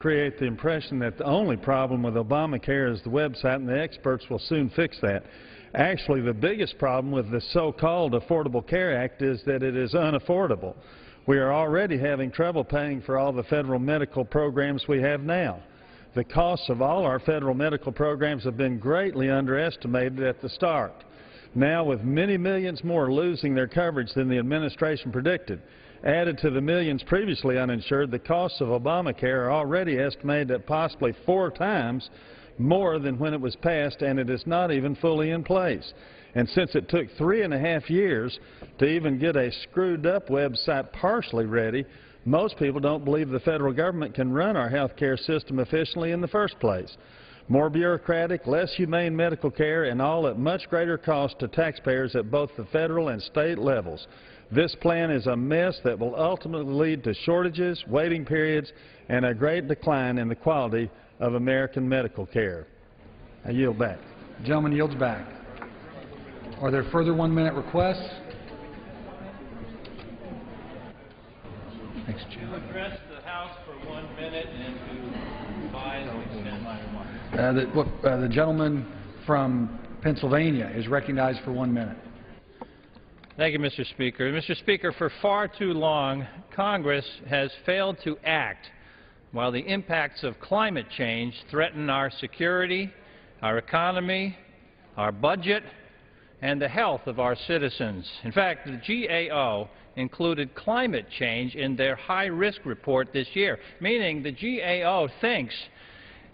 create the impression that the only problem with Obamacare is the website and the experts will soon fix that. Actually, the biggest problem with the so-called Affordable Care Act is that it is unaffordable. We are already having trouble paying for all the federal medical programs we have now. The costs of all our federal medical programs have been greatly underestimated at the start. Now, with many millions more losing their coverage than the administration predicted, added to the millions previously uninsured, the costs of Obamacare are already estimated at possibly 4 times more than when it was passed, and it is not even fully in place. And since it took 3.5 years to even get a screwed-up website partially ready, most people don't believe the federal government can run our health care system efficiently in the first place. More bureaucratic, less humane medical care, and all at much greater cost to taxpayers at both the federal and state levels. This plan is a mess that will ultimately lead to shortages, waiting periods, and a great decline in the quality of American medical care. I yield back. The gentleman yields back. Are there further 1-minute requests? Thanks, Jim. To address the House for 1 minute and to advise and extend my remarks. The gentleman from Pennsylvania is recognized for 1 minute. Thank you, Mr. Speaker. Mr. Speaker, for far too long, Congress has failed to act while the impacts of climate change threaten our security, our economy, our budget, and the health of our citizens. In fact, the GAO included climate change in their high-risk report this year, meaning the GAO thinks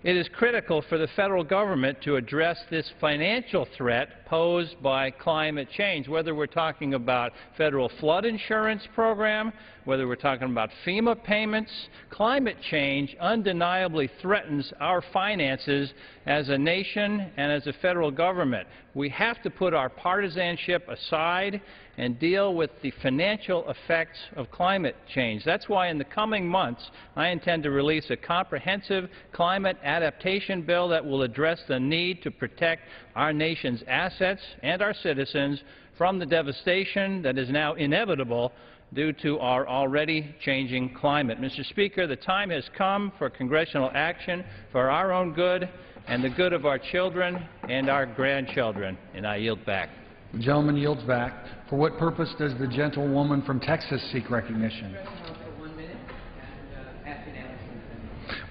it is critical for the federal government to address this financial threat posed by climate change, whether we're talking about federal flood insurance program, whether we're talking about FEMA payments. Climate change undeniably threatens our finances as a nation and as a federal government. We have to put our partisanship aside and deal with the financial effects of climate change. That's why in the coming months I intend to release a comprehensive climate adaptation bill that will address the need to protect our nation's assets and our citizens from the devastation that is now inevitable due to our already changing climate. Mr. Speaker, the time has come for congressional action for our own good and the good of our children and our grandchildren, and I yield back. The gentleman yields back. For what purpose does the gentlewoman from Texas seek recognition?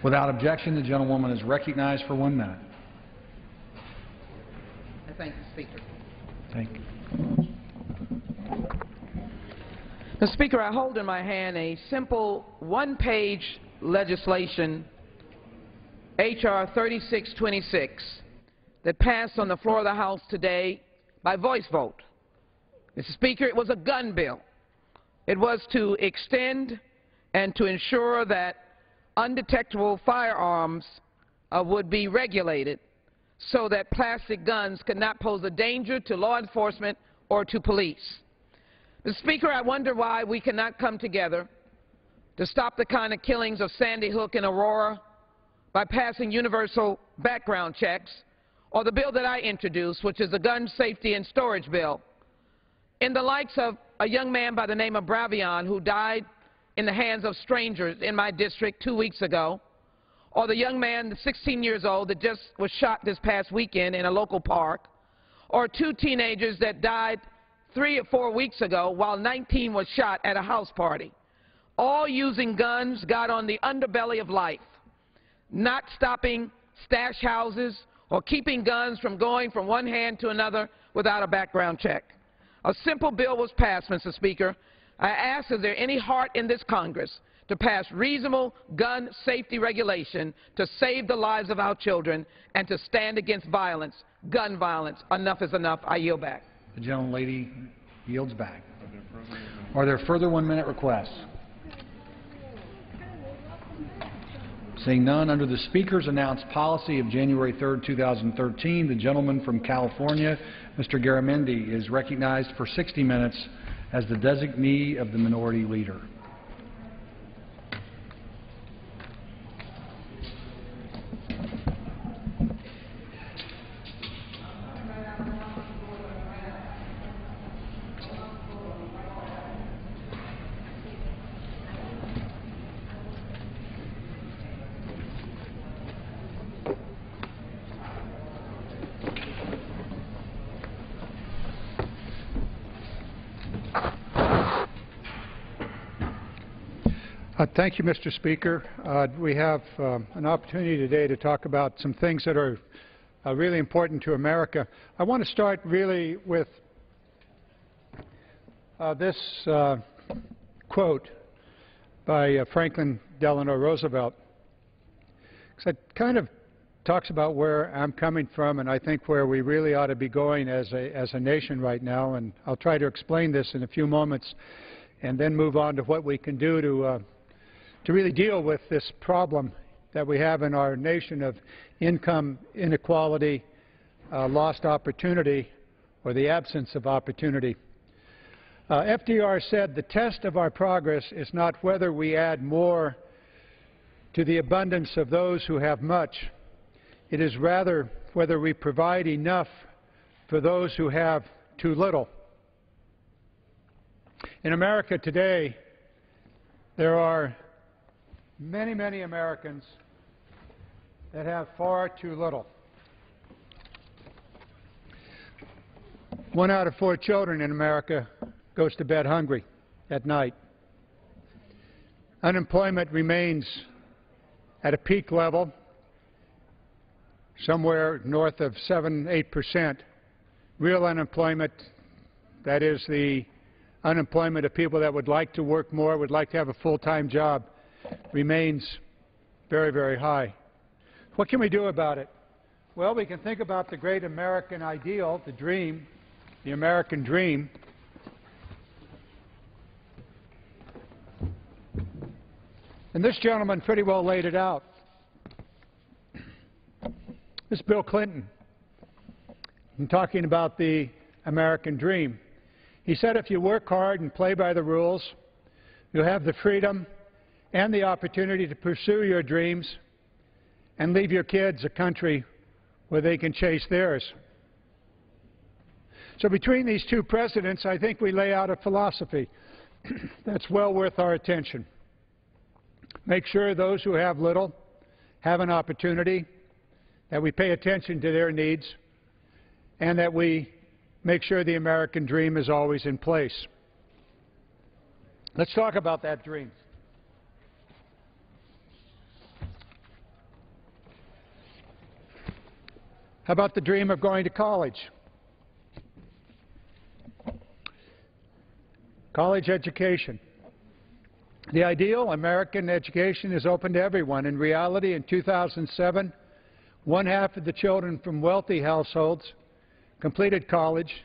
Without objection, the gentlewoman is recognized for 1 minute. I thank the Speaker. Thank you. Mr. Speaker, I hold in my hand a simple one-page legislation, H.R. 3626, that passed on the floor of the House today by voice vote. Mr. Speaker, it was a gun bill. It was to extend and to ensure that undetectable firearms would be regulated so that plastic guns could not pose a danger to law enforcement or to police. Mr. Speaker, I wonder why we cannot come together to stop the kind of killings of Sandy Hook and Aurora by passing universal background checks, or the bill that I introduced, which is the Gun Safety and Storage Bill, in the likes of a young man by the name of Bravion who died in the hands of strangers in my district 2 weeks ago, or the young man, 16 years old, that just was shot this past weekend in a local park, or 2 teenagers that died 3 or 4 weeks ago while 19 was shot at a house party. All using guns got on the underbelly of life, not stopping stash houses or keeping guns from going from one hand to another without a background check. A simple bill was passed, Mr. Speaker. I ask, is there any heart in this Congress to pass reasonable gun safety regulation to save the lives of our children and to stand against violence, gun violence? Enough is enough. I yield back. The gentlelady yields back. Are there further 1-minute requests? Seeing none, under the Speaker's announced policy of January 3, 2013, the gentleman from California, Mr. Garamendi, is recognized for 60 minutes as the designee of the Minority Leader. Thank you, Mr. Speaker. We have an opportunity today to talk about some things that are really important to America. I want to start really with this quote by Franklin Delano Roosevelt, because it kind of talks about where I'm coming from and I think where we really ought to be going as a nation right now, and I'll try to explain this in a few moments and then move on to what we can do to really deal with this problem that we have in our nation of income inequality, lost opportunity, or the absence of opportunity. FDR said, "The test of our progress is not whether we add more to the abundance of those who have much. It is rather whether we provide enough for those who have too little." In America today, there are many, many Americans that have far too little. 1 out of 4 children in America goes to bed hungry at night. Unemployment remains at a peak level, somewhere north of 7–8%. Real unemployment, that is the unemployment of people that would like to work more, would like to have a full-time job, remains very, very high. What can we do about it? Well, we can think about the great American ideal, the dream, the American dream. And this gentleman pretty well laid it out. This is Bill Clinton. I'm talking about the American dream. He said if you work hard and play by the rules, you'll have the freedom and the opportunity to pursue your dreams and leave your kids a country where they can chase theirs. So between these two presidents, I think we lay out a philosophy that's well worth our attention. Make sure those who have little have an opportunity, that we pay attention to their needs, and that we make sure the American dream is always in place. Let's talk about that dream. How about the dream of going to college? College education. The ideal American education is open to everyone. In reality, in 2007, 1/2 of the children from wealthy households completed college.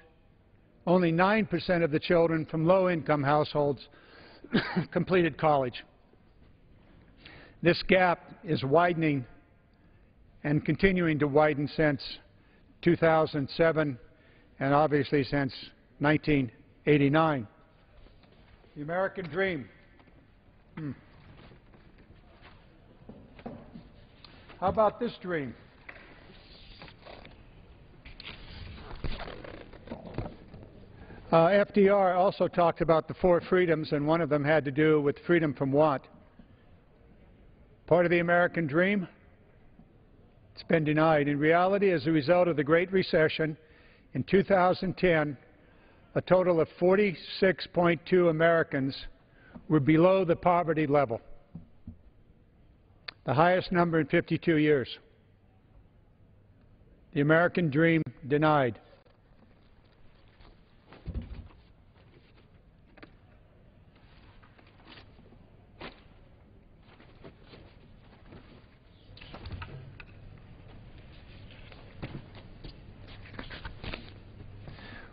Only 9% of the children from low-income households completed college. This gap is widening and continuing to widen since 2007 and obviously since 1989. The American dream. How about this dream? FDR also talked about the 4 freedoms, and one of them had to do with freedom from want. Part of the American dream? It's been denied. In reality, as a result of the Great Recession, in 2010, a total of 46.2 Americans were below the poverty level, the highest number in 52 years. The American dream denied.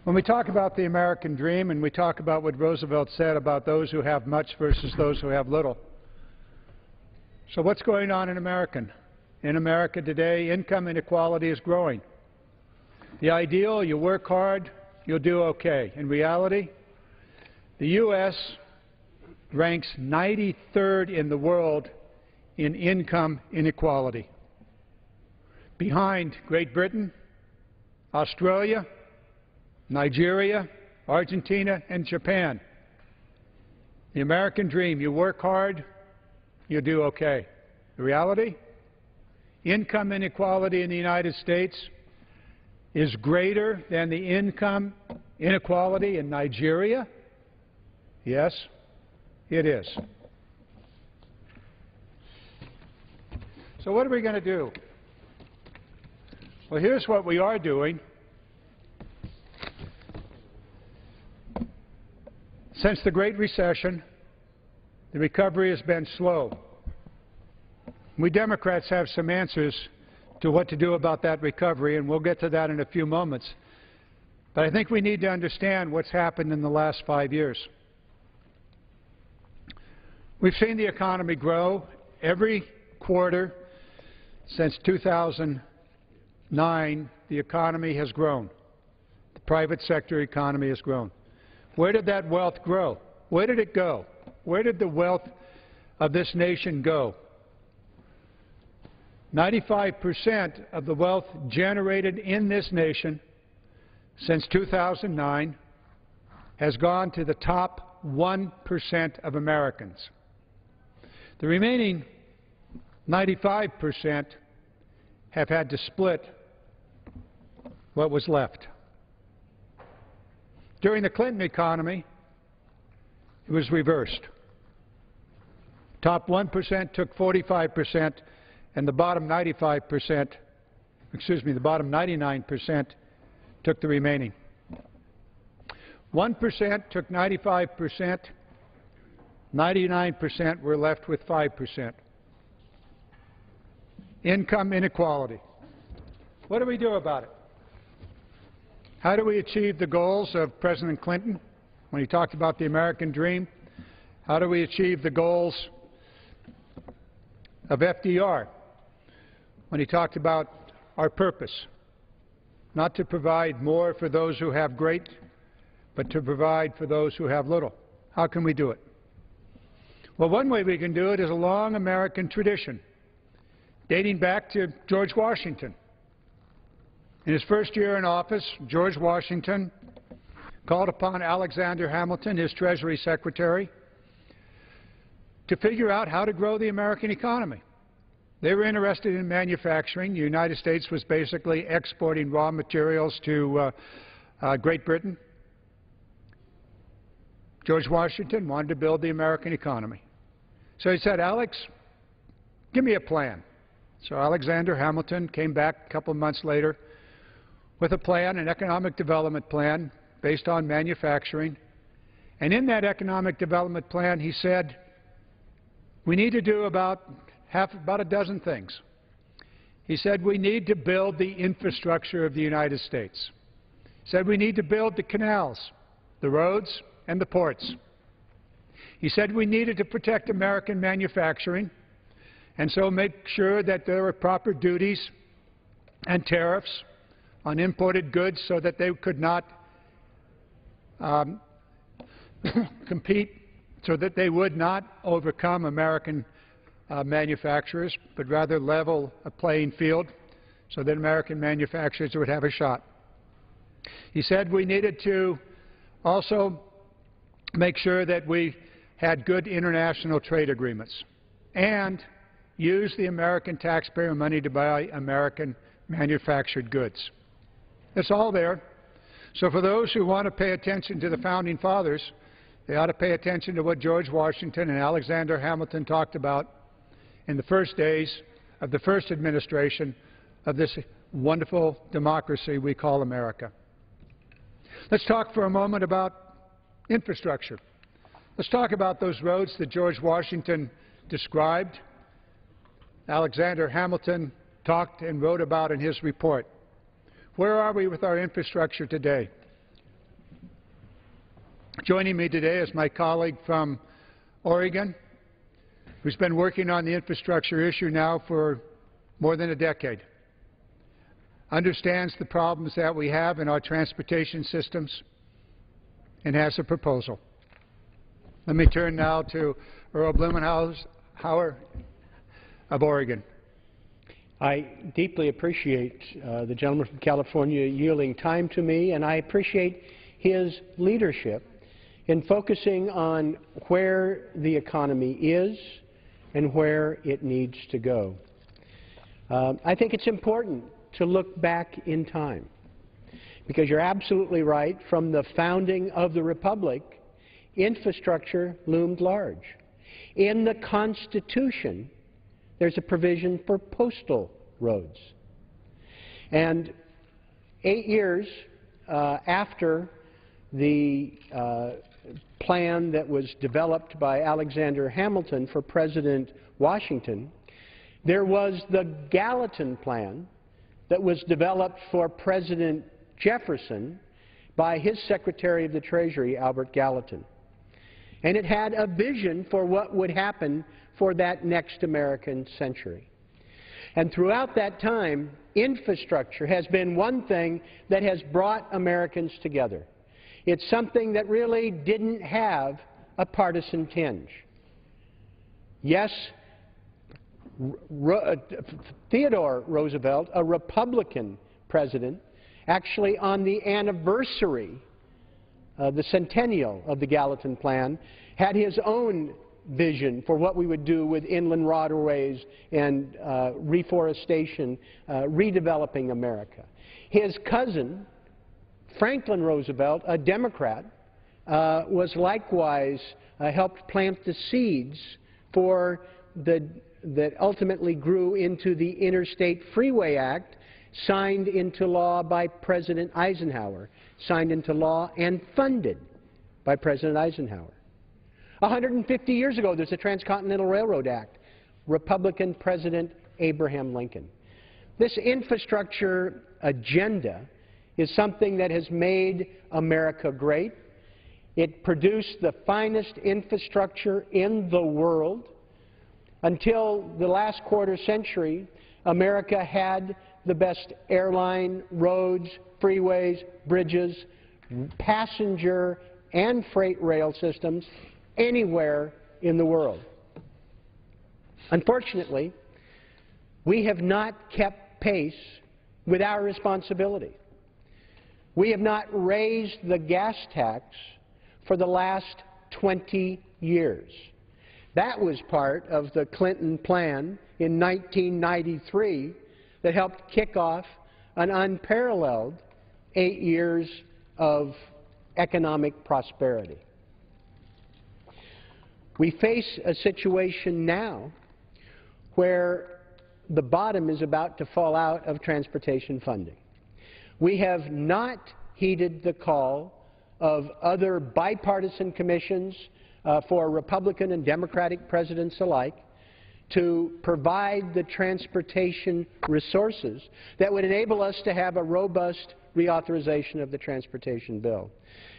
When we talk about the American dream and we talk about what Roosevelt said about those who have much versus those who have little, so what's going on in America? In America today, income inequality is growing. The ideal, you work hard, you'll do okay. In reality, the U.S. ranks 93rd in the world in income inequality, behind Great Britain, Australia, Nigeria, Argentina, and Japan. The American dream, you work hard, you do okay. The reality? Income inequality in the United States is greater than the income inequality in Nigeria? Yes, it is. So what are we going to do? Well, here's what we are doing. Since the Great Recession, the recovery has been slow. We Democrats have some answers to what to do about that recovery, and we'll get to that in a few moments. But I think we need to understand what's happened in the last 5 years. We've seen the economy grow every quarter since 2009. The economy has grown. The private sector economy has grown. Where did that wealth grow? Where did it go? Where did the wealth of this nation go? 95% of the wealth generated in this nation since 2009 has gone to the top 1% of Americans. The remaining 95% have had to split what was left. During the Clinton economy, it was reversed. Top 1% took 45%, and the bottom 99% took the remaining. 1% took 95%, 99% were left with 5%. Income inequality. What do we do about it? How do we achieve the goals of President Clinton when he talked about the American dream? How do we achieve the goals of FDR when he talked about our purpose? Not to provide more for those who have great, but to provide for those who have little. How can we do it? Well, one way we can do it is a long American tradition dating back to George Washington. In his first year in office, George Washington called upon Alexander Hamilton, his Treasury Secretary, to figure out how to grow the American economy. They were interested in manufacturing. The United States was basically exporting raw materials to Great Britain. George Washington wanted to build the American economy. So he said, Alex, give me a plan. So Alexander Hamilton came back a couple of months later with a plan, an economic development plan based on manufacturing. And in that economic development plan, he said, we need to do about a dozen things. He said we need to build the infrastructure of the United States. He said we need to build the canals, the roads, and the ports. He said we needed to protect American manufacturing, and so make sure that there were proper duties and tariffs on imported goods so that they could not compete, so that they would not overcome American manufacturers, but rather level a playing field so that American manufacturers would have a shot. He said we needed to also make sure that we had good international trade agreements and use the American taxpayer money to buy American manufactured goods. It's all there. So for those who want to pay attention to the Founding Fathers, they ought to pay attention to what George Washington and Alexander Hamilton talked about in the first days of the first administration of this wonderful democracy we call America. Let's talk for a moment about infrastructure. Let's talk about those roads that George Washington described, Alexander Hamilton talked and wrote about in his report. Where are we with our infrastructure today? Joining me today is my colleague from Oregon, who's been working on the infrastructure issue now for more than a decade, understands the problems that we have in our transportation systems, and has a proposal. Let me turn now to Earl Blumenauer of Oregon. I deeply appreciate the gentleman from California yielding time to me, and I appreciate his leadership in focusing on where the economy is and where it needs to go. I think it's important to look back in time, because you're absolutely right. From the founding of the Republic, infrastructure loomed large. In the Constitution, there's a provision for postal roads. And 8 years after the plan that was developed by Alexander Hamilton for President Washington, there was the Gallatin Plan that was developed for President Jefferson by his Secretary of the Treasury, Albert Gallatin. And it had a vision for what would happen for that next American century. And throughout that time, infrastructure has been one thing that has brought Americans together. It's something that really didn't have a partisan tinge. Yes, Theodore Roosevelt, a Republican president, actually on the anniversary, the centennial of the Gallatin Plan, had his own vision for what we would do with inland waterways and reforestation, redeveloping America. His cousin, Franklin Roosevelt, a Democrat, was likewise helped plant the seeds for that ultimately grew into the Interstate Freeway Act, signed into law by President Eisenhower, signed into law and funded by President Eisenhower. 150 years ago, there's a Transcontinental Railroad Act, Republican President Abraham Lincoln. This infrastructure agenda is something that has made America great. It produced the finest infrastructure in the world. Until the last quarter century, America had the best airline, roads, freeways, bridges, passenger and freight rail systems anywhere in the world. Unfortunately, we have not kept pace with our responsibility. We have not raised the gas tax for the last 20 years. That was part of the Clinton plan in 1993 that helped kick off an unparalleled 8 years of economic prosperity. We face a situation now where the bottom is about to fall out of transportation funding. We have not heeded the call of other bipartisan commissions for Republican and Democratic presidents alike to provide the transportation resources that would enable us to have a robust reauthorization of the transportation bill.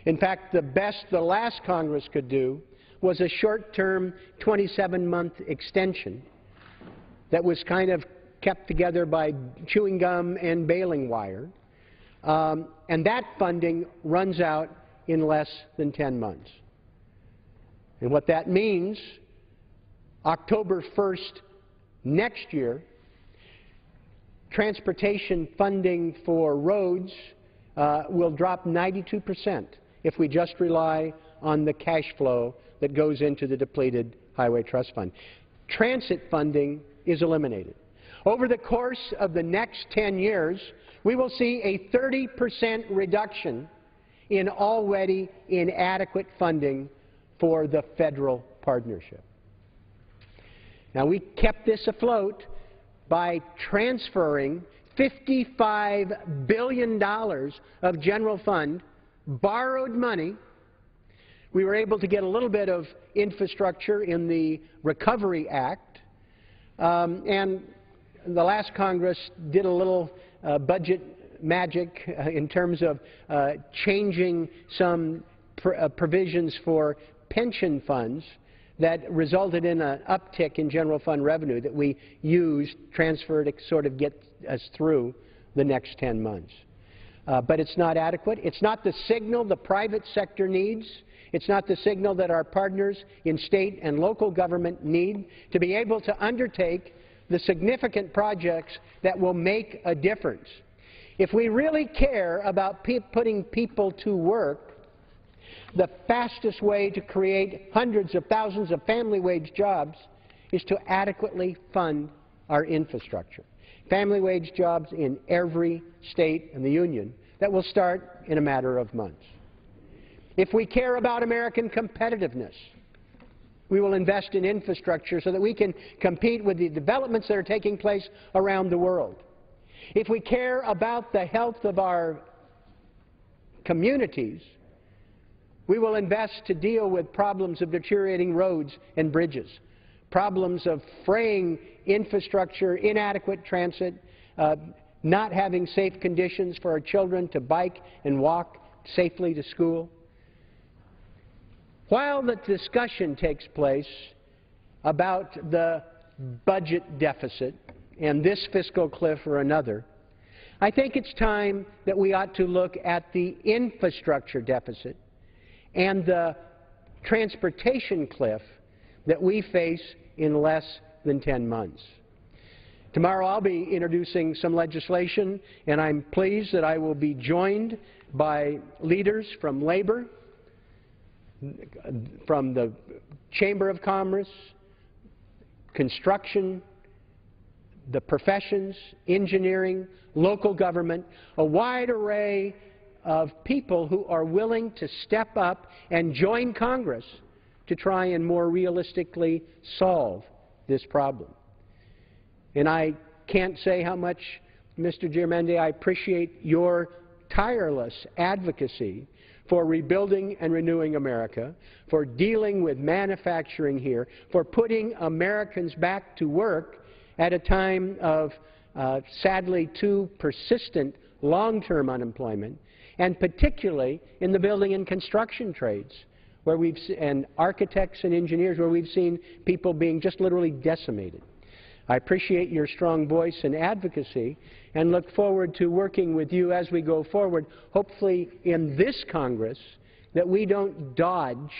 In fact, the best the last Congress could do was a short-term 27-month extension that was kind of kept together by chewing gum and baling wire, and that funding runs out in less than 10 months. And what that means, October 1st next year, transportation funding for roads will drop 92% if we just rely on the cash flow that goes into the depleted Highway Trust Fund. Transit funding is eliminated. Over the course of the next 10 years, we will see a 30% reduction in already inadequate funding for the federal partnership. Now, we kept this afloat by transferring $55 billion of general fund, borrowed money. We were able to get a little bit of infrastructure in the Recovery Act, and the last Congress did a little budget magic in terms of changing some provisions for pension funds that resulted in an uptick in general fund revenue that we used, transferred to sort of get us through the next 10 months. But it's not adequate. It's not the signal the private sector needs. It's not the signal that our partners in state and local government need to be able to undertake the significant projects that will make a difference. If we really care about putting people to work, the fastest way to create hundreds of thousands of family wage jobs is to adequately fund our infrastructure. Family wage jobs in every state in the Union that will start in a matter of months. If we care about American competitiveness, We will invest in infrastructure so that we can compete with the developments that are taking place around the world. If we care about the health of our communities, we will invest to deal with problems of deteriorating roads and bridges, problems of fraying infrastructure, inadequate transit, not having safe conditions for our children to bike and walk safely to school. While the discussion takes place about the budget deficit and this fiscal cliff or another, I think it's time that we ought to look at the infrastructure deficit and the transportation cliff that we face in less than 10 months. Tomorrow I'll be introducing some legislation, and I'm pleased that I will be joined by leaders from labor, from the Chamber of Commerce, construction, the professions, engineering, local government, a wide array of people who are willing to step up and join Congress to try and more realistically solve this problem. And I can't say how much, Mr. Garamendi, I appreciate your tireless advocacy for rebuilding and renewing America, for dealing with manufacturing here, for putting Americans back to work at a time of, sadly, too persistent long-term unemployment, and particularly in the building and construction trades, where and architects and engineers, where we've seen people being just literally decimated. I appreciate your strong voice and advocacy and look forward to working with you as we go forward, hopefully in this Congress, that we don't dodge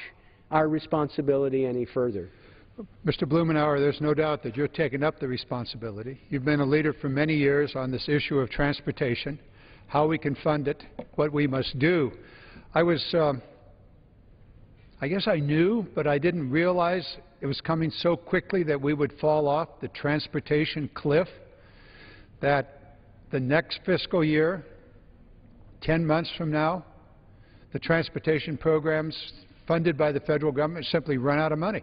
our responsibility any further. Mr. Blumenauer, there's no doubt that you're taking up the responsibility. You've been a leader for many years on this issue of transportation, how we can fund it, what we must do. I guess I knew, but I didn't realize it was coming so quickly that we would fall off the transportation cliff, that the next fiscal year, 10 months from now, the transportation programs funded by the federal government simply run out of money.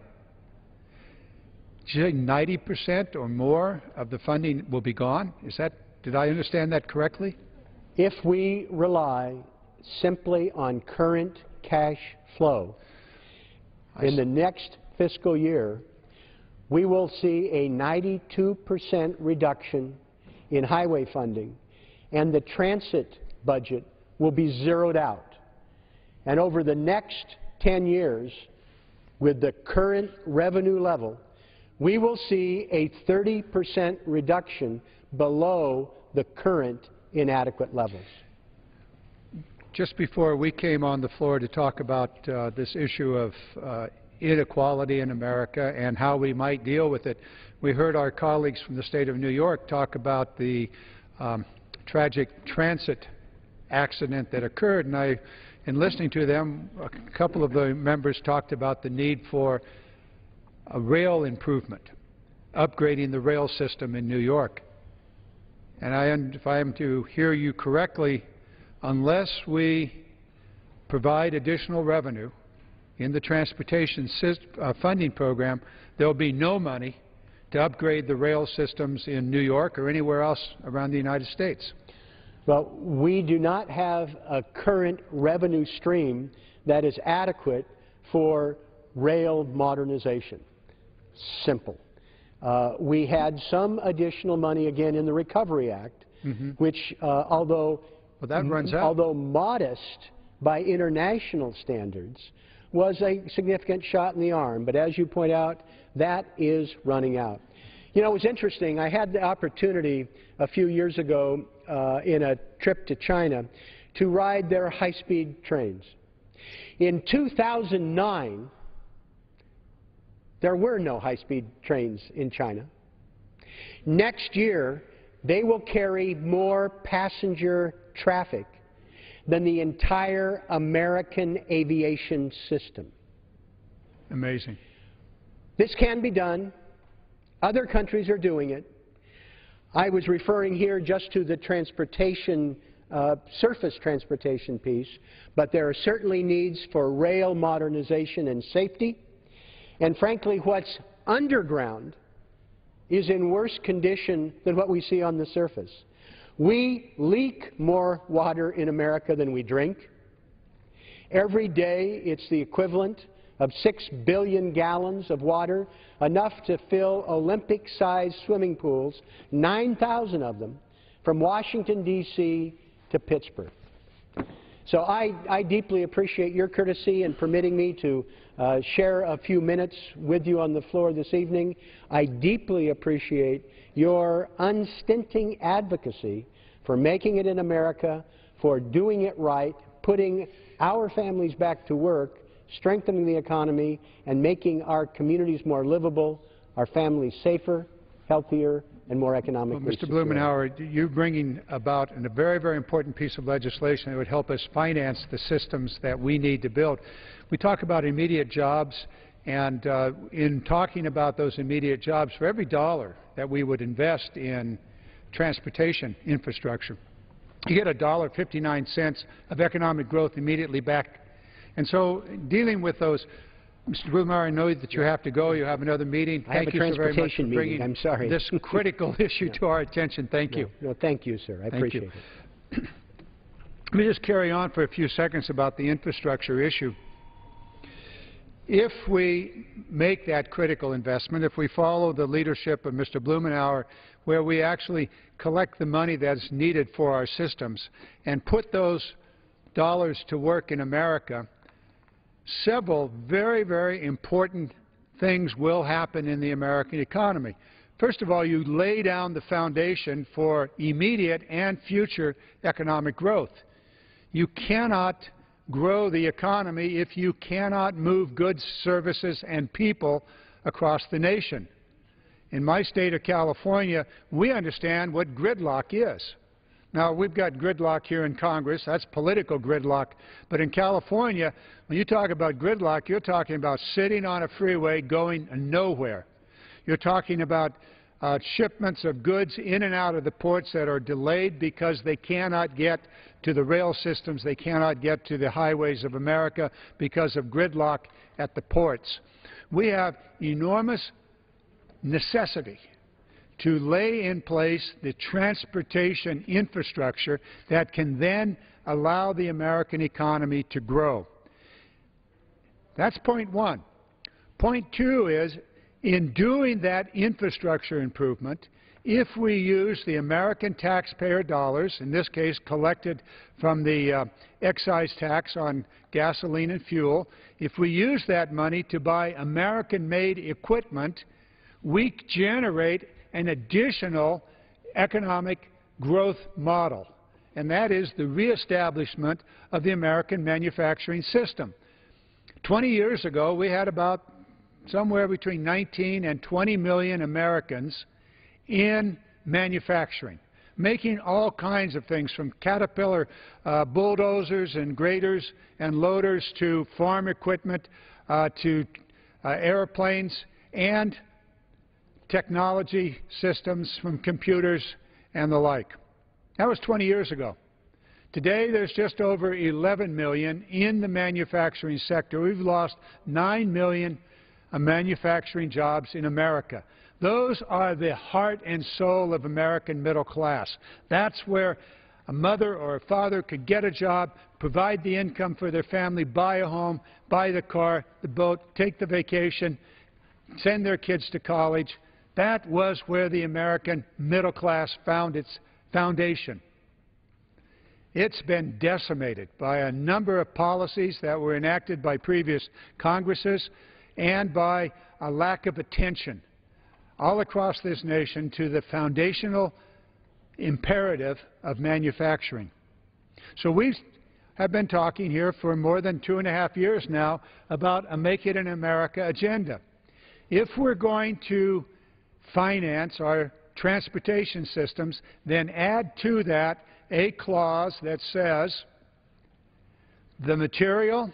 Did you say 90% or more of the funding will be gone? Did I understand that correctly? If we rely simply on current cash flow, in the next fiscal year, we will see a 92% reduction in highway funding, and the transit budget will be zeroed out. And over the next 10 years, with the current revenue level, we will see a 30% reduction below the current inadequate levels. Just before we came on the floor to talk about this issue of inequality in America and how we might deal with it, we heard our colleagues from the state of New York talk about the tragic transit accident that occurred. And in listening to them, a couple of the members talked about the need for a rail improvement, upgrading the rail system in New York. And if I am to hear you correctly, unless we provide additional revenue in the transportation funding program, there will be no money to upgrade the rail systems in New York or anywhere else around the United States. Well, we do not have a current revenue stream that is adequate for rail modernization. Simple. We had some additional money, again, in the Recovery Act, which, although modest by international standards, was a significant shot in the arm. But as you point out, that is running out. You know, it was interesting. I had the opportunity a few years ago in a trip to China to ride their high-speed trains. In 2009, there were no high-speed trains in China. Next year, they will carry more passenger traffic than the entire American aviation system. Amazing. This can be done. Other countries are doing it. I was referring here just to the transportation, surface transportation piece, but there are certainly needs for rail modernization and safety. And frankly, what's underground is in worse condition than what we see on the surface. We leak more water in America than we drink. Every day, it's the equivalent of 6 billion gallons of water, enough to fill Olympic-sized swimming pools, 9,000 of them, from Washington, D.C. to Pittsburgh. So I deeply appreciate your courtesy in permitting me to share a few minutes with you on the floor this evening. I deeply appreciate your unstinting advocacy for making it in America, for doing it right, putting our families back to work, strengthening the economy, and making our communities more livable, our families safer, healthier, and more economically Mr. secure. Blumenauer, you're bringing about a very, very important piece of legislation that would help us finance the systems that we need to build. We talk about immediate jobs, and in talking about those immediate jobs, for every dollar that we would invest in transportation infrastructure, you get $1.59 of economic growth immediately back. And so dealing with those, Mr. Blumenauer, I know that you have to go. You have another meeting. Thank you so very much for bringing this critical issue to our attention. Thank you. No, thank you, sir. I appreciate it. Let me just carry on for a few seconds about the infrastructure issue. If we make that critical investment, if we follow the leadership of Mr. Blumenauer, where we actually collect the money that's needed for our systems and put those dollars to work in America, several very, very important things will happen in the American economy. First of all, you lay down the foundation for immediate and future economic growth. You cannot grow the economy if you cannot move goods, services, and people across the nation. In my state of California, we understand what gridlock is. Now, we've got gridlock here in Congress. That's political gridlock. But in California, when you talk about gridlock, you're talking about sitting on a freeway going nowhere. You're talking about shipments of goods in and out of the ports that are delayed because they cannot get to the rail systems, they cannot get to the highways of America because of gridlock at the ports. We have enormous necessity to lay in place the transportation infrastructure that can then allow the American economy to grow. That's point one. Point two is, in doing that infrastructure improvement, if we use the American taxpayer dollars, in this case collected from the excise tax on gasoline and fuel, if we use that money to buy American-made equipment, we generate an additional economic growth model, and that is the reestablishment of the American manufacturing system. 20 years ago, we had about somewhere between 19 and 20 million Americans in manufacturing, making all kinds of things, from Caterpillar bulldozers and graders and loaders to farm equipment to airplanes and technology systems from computers and the like. That was 20 years ago. Today, there's just over 11 million in the manufacturing sector. We've lost 9 million manufacturing jobs in America. Those are the heart and soul of American middle class. That's where a mother or a father could get a job, provide the income for their family, buy a home, buy the car, the boat, take the vacation, send their kids to college. That was where the American middle class found its foundation. It's been decimated by a number of policies that were enacted by previous Congresses and by a lack of attention all across this nation to the foundational imperative of manufacturing. So we have been talking here for more than 2.5 years now about a Make It in America agenda. If we're going to finance our transportation systems, then add to that a clause that says the material,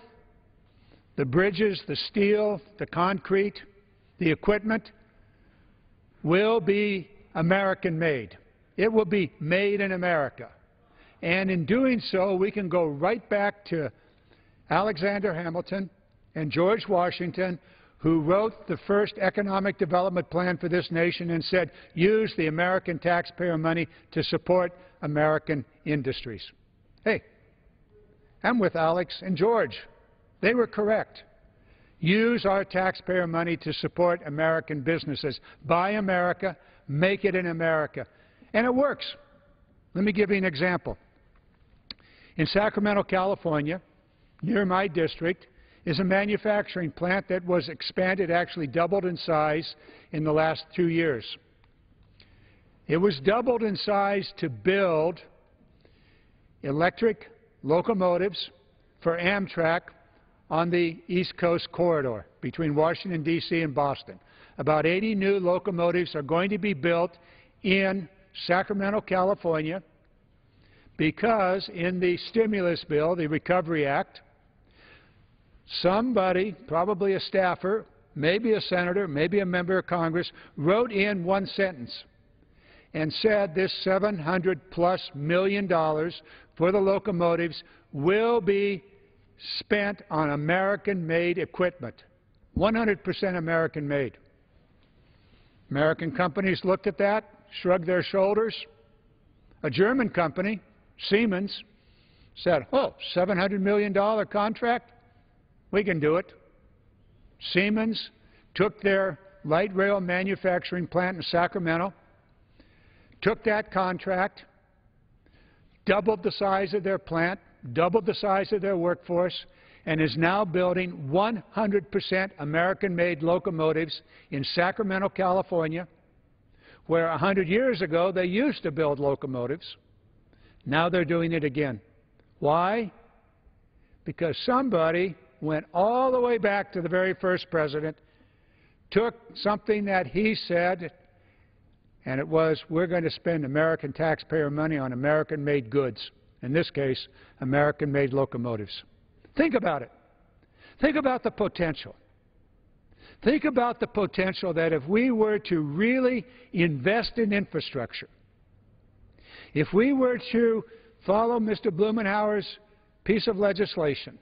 the bridges, the steel, the concrete, the equipment will be American-made. It will be made in America. And in doing so, we can go right back to Alexander Hamilton and George Washington, who wrote the first economic development plan for this nation and said, use the American taxpayer money to support American industries. Hey, I'm with Alex and George. They were correct. Use our taxpayer money to support American businesses. Buy America, make it in America. And it works. Let me give you an example. In Sacramento, California, near my district, is a manufacturing plant that was expanded, actually doubled in size in the last 2 years. It was doubled in size to build electric locomotives for Amtrak on the East Coast corridor between Washington, D.C. and Boston. About 80 new locomotives are going to be built in Sacramento, California, because in the stimulus bill, the Recovery Act, somebody, probably a staffer, maybe a senator, maybe a member of Congress, wrote in one sentence and said this $700+ million for the locomotives will be spent on American-made equipment, 100% American-made. American companies looked at that, shrugged their shoulders. A German company, Siemens, said, oh, $700 million contract? We can do it. Siemens took their light rail manufacturing plant in Sacramento, took that contract, doubled the size of their plant, doubled the size of their workforce, and is now building 100% American-made locomotives in Sacramento, California, where 100 years ago they used to build locomotives. Now they're doing it again. Why? Because somebody went all the way back to the very first president, took something that he said, and it was, we're going to spend American taxpayer money on American-made goods, in this case, American-made locomotives. Think about it. Think about the potential. Think about the potential that if we were to really invest in infrastructure, if we were to follow Mr. Blumenauer's piece of legislation,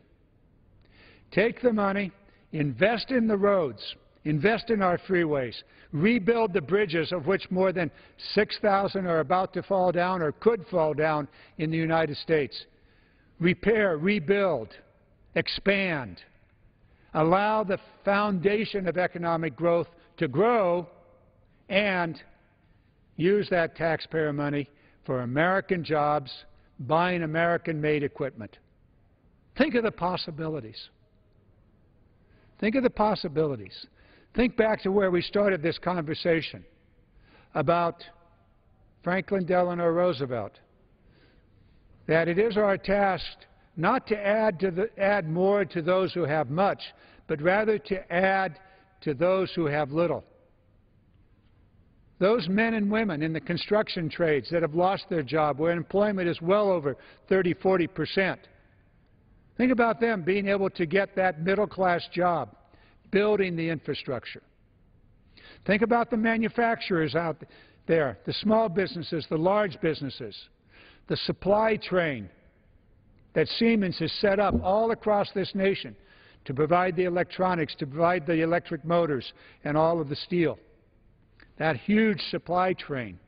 take the money, invest in the roads, invest in our freeways, rebuild the bridges, of which more than 6,000 are about to fall down or could fall down in the United States, repair, rebuild, expand, allow the foundation of economic growth to grow, and use that taxpayer money for American jobs, buying American-made equipment. Think of the possibilities. Think of the possibilities. Think back to where we started this conversation about Franklin Delano Roosevelt, that it is our task not to add more to those who have much, but rather to add to those who have little. Those men and women in the construction trades that have lost their job, where employment is well over 30–40%. Think about them being able to get that middle-class job, building the infrastructure. Think about the manufacturers out there, the small businesses, the large businesses, the supply train that Siemens has set up all across this nation to provide the electronics, to provide the electric motors and all of the steel. That huge supply train.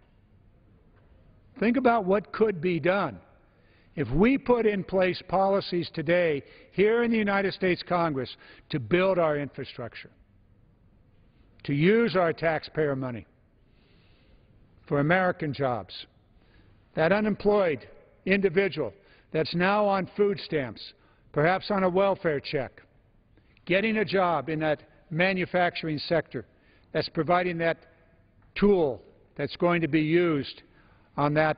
Think about what could be done if we put in place policies today here in the United States Congress to build our infrastructure, to use our taxpayer money for American jobs. That unemployed individual that's now on food stamps, perhaps on a welfare check, getting a job in that manufacturing sector that's providing that tool that's going to be used on that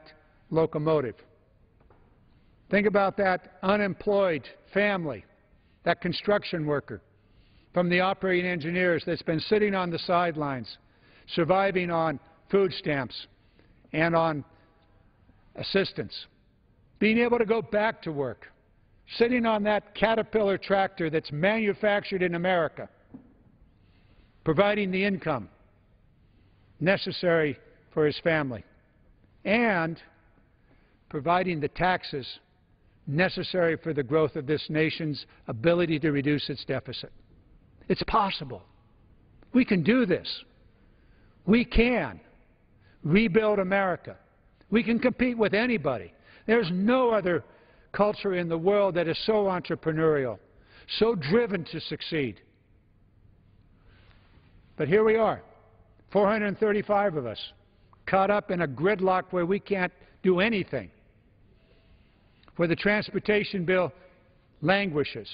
locomotive. Think about that unemployed family, that construction worker from the operating engineers that's been sitting on the sidelines, surviving on food stamps and on assistance, being able to go back to work, sitting on that Caterpillar tractor that's manufactured in America, providing the income necessary for his family, and providing the taxes necessary for the growth of this nation's ability to reduce its deficit. It's possible. We can do this. We can rebuild America. We can compete with anybody. There's no other culture in the world that is so entrepreneurial, so driven to succeed. But here we are, 435 of us, caught up in a gridlock where we can't do anything, where the transportation bill languishes,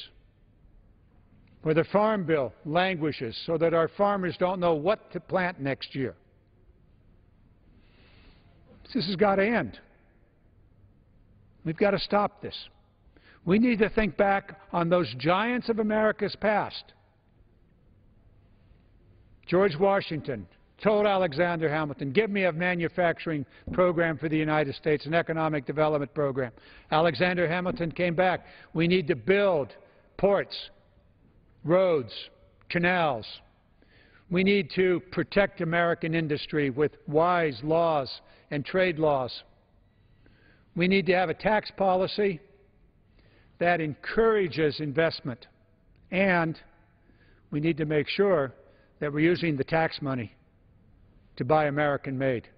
where the farm bill languishes so that our farmers don't know what to plant next year. This has got to end. We've got to stop this. We need to think back on those giants of America's past. George Washington told Alexander Hamilton, give me a manufacturing program for the United States, an economic development program. Alexander Hamilton came back. We need to build ports, roads, canals. We need to protect American industry with wise laws and trade laws. We need to have a tax policy that encourages investment, and we need to make sure that we're using the tax money to buy American-made.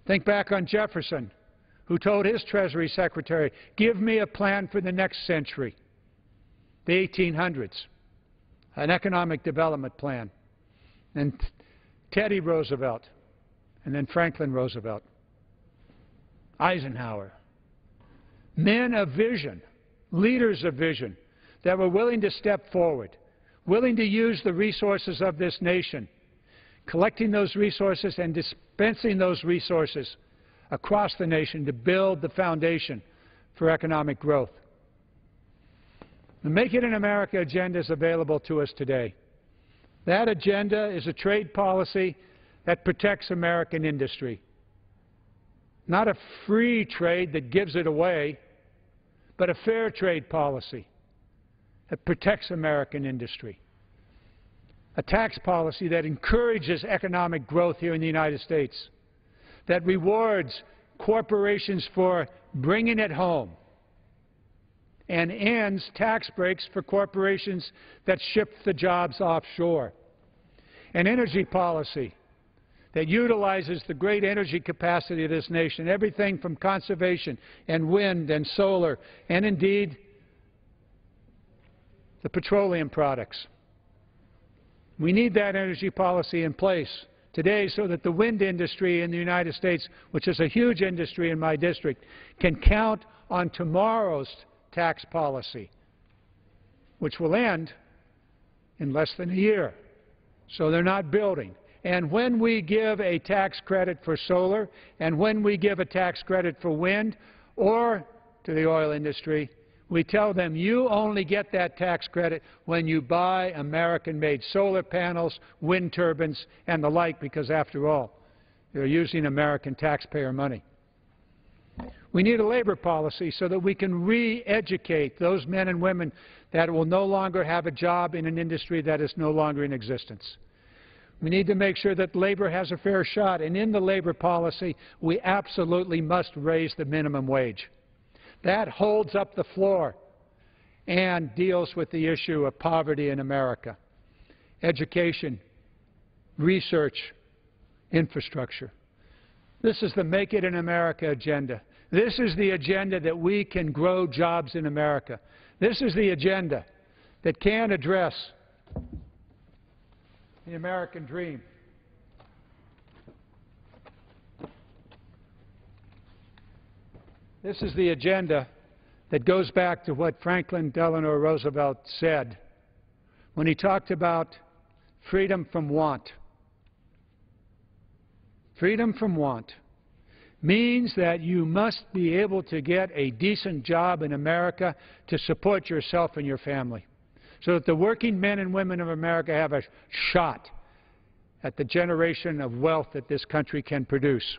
Think back on Jefferson, who told his Treasury Secretary, give me a plan for the next century, the 1800s, an economic development plan. And Teddy Roosevelt, and then Franklin Roosevelt, Eisenhower, men of vision, leaders of vision that were willing to step forward, willing to use the resources of this nation, collecting those resources and dispensing those resources across the nation to build the foundation for economic growth. The Make It in America agenda is available to us today. That agenda is a trade policy that protects American industry. Not a free trade that gives it away, but a fair trade policy that protects American industry. A tax policy that encourages economic growth here in the United States, that rewards corporations for bringing it home, and ends tax breaks for corporations that ship the jobs offshore. An energy policy that utilizes the great energy capacity of this nation, everything from conservation and wind and solar, and indeed the petroleum products. We need that energy policy in place today so that the wind industry in the United States, which is a huge industry in my district, can count on tomorrow's tax policy, which will end in less than a year. So they're not building. And when we give a tax credit for solar, and when we give a tax credit for wind, or to the oil industry, we tell them you only get that tax credit when you buy American-made solar panels, wind turbines, and the like, because after all, they're using American taxpayer money. We need a labor policy so that we can re-educate those men and women that will no longer have a job in an industry that is no longer in existence. We need to make sure that labor has a fair shot, and in the labor policy, we absolutely must raise the minimum wage. That holds up the floor and deals with the issue of poverty in America. Education, research, infrastructure. This is the Make It in America agenda. This is the agenda that we can grow jobs in America. This is the agenda that can address the American dream. This is the agenda that goes back to what Franklin Delano Roosevelt said when he talked about freedom from want. Freedom from want means that you must be able to get a decent job in America to support yourself and your family, so that the working men and women of America have a shot at the generation of wealth that this country can produce.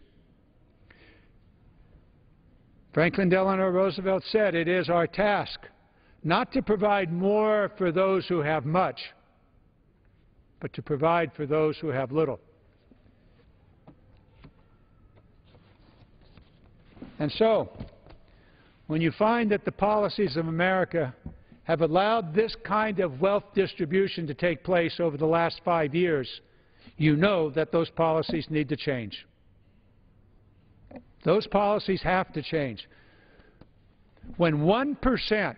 Franklin Delano Roosevelt said it is our task not to provide more for those who have much, but to provide for those who have little. And so, when you find that the policies of America have allowed this kind of wealth distribution to take place over the last 5 years, you know that those policies need to change. Those policies have to change. When 1%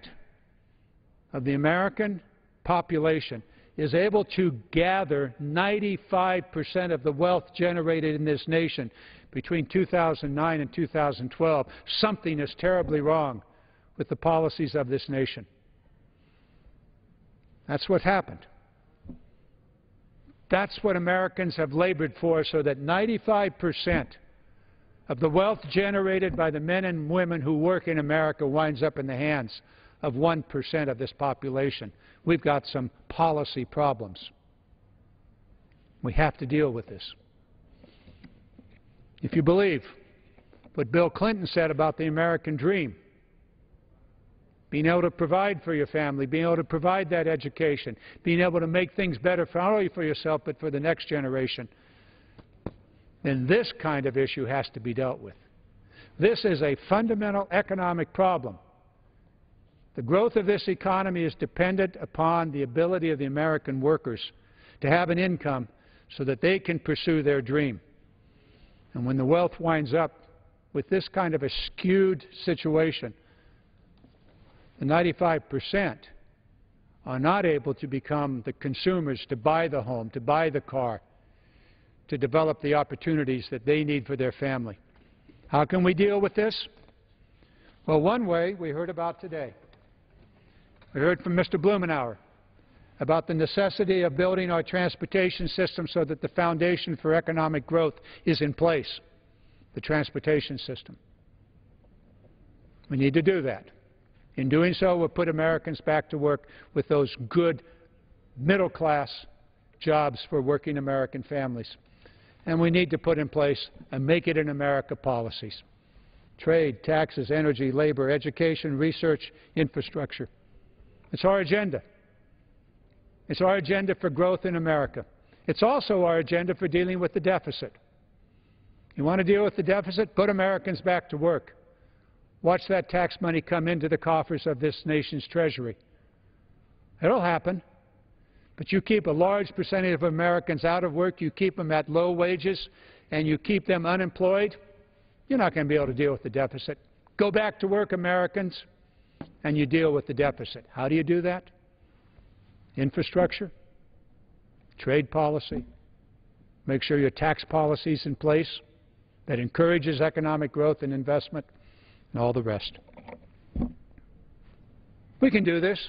of the American population is able to gather 95% of the wealth generated in this nation between 2009 and 2012, something is terribly wrong with the policies of this nation. That's what happened. That's what Americans have labored for, so that 95% of the wealth generated by the men and women who work in America winds up in the hands of 1% of this population. We've got some policy problems. We have to deal with this. If you believe what Bill Clinton said about the American dream, being able to provide for your family, being able to provide that education, being able to make things better not only for yourself but for the next generation, then this kind of issue has to be dealt with. This is a fundamental economic problem. The growth of this economy is dependent upon the ability of the American workers to have an income so that they can pursue their dream. And when the wealth winds up with this kind of a skewed situation, the 95% are not able to become the consumers to buy the home, to buy the car, to develop the opportunities that they need for their family. How can we deal with this? Well, one way we heard about today. We heard from Mr. Blumenauer about the necessity of building our transportation system so that the foundation for economic growth is in place, the transportation system. We need to do that. In doing so, we'll put Americans back to work with those good middle-class jobs for working American families. And we need to put in place a Make It in America policies. Trade, taxes, energy, labor, education, research, infrastructure. It's our agenda. It's our agenda for growth in America. It's also our agenda for dealing with the deficit. You want to deal with the deficit? Put Americans back to work. Watch that tax money come into the coffers of this nation's treasury. It'll happen. But you keep a large percentage of Americans out of work, you keep them at low wages, and you keep them unemployed, you're not going to be able to deal with the deficit. Go back to work, Americans, and you deal with the deficit. How do you do that? Infrastructure, trade policy, make sure your tax policy is in place that encourages economic growth and investment, and all the rest. We can do this.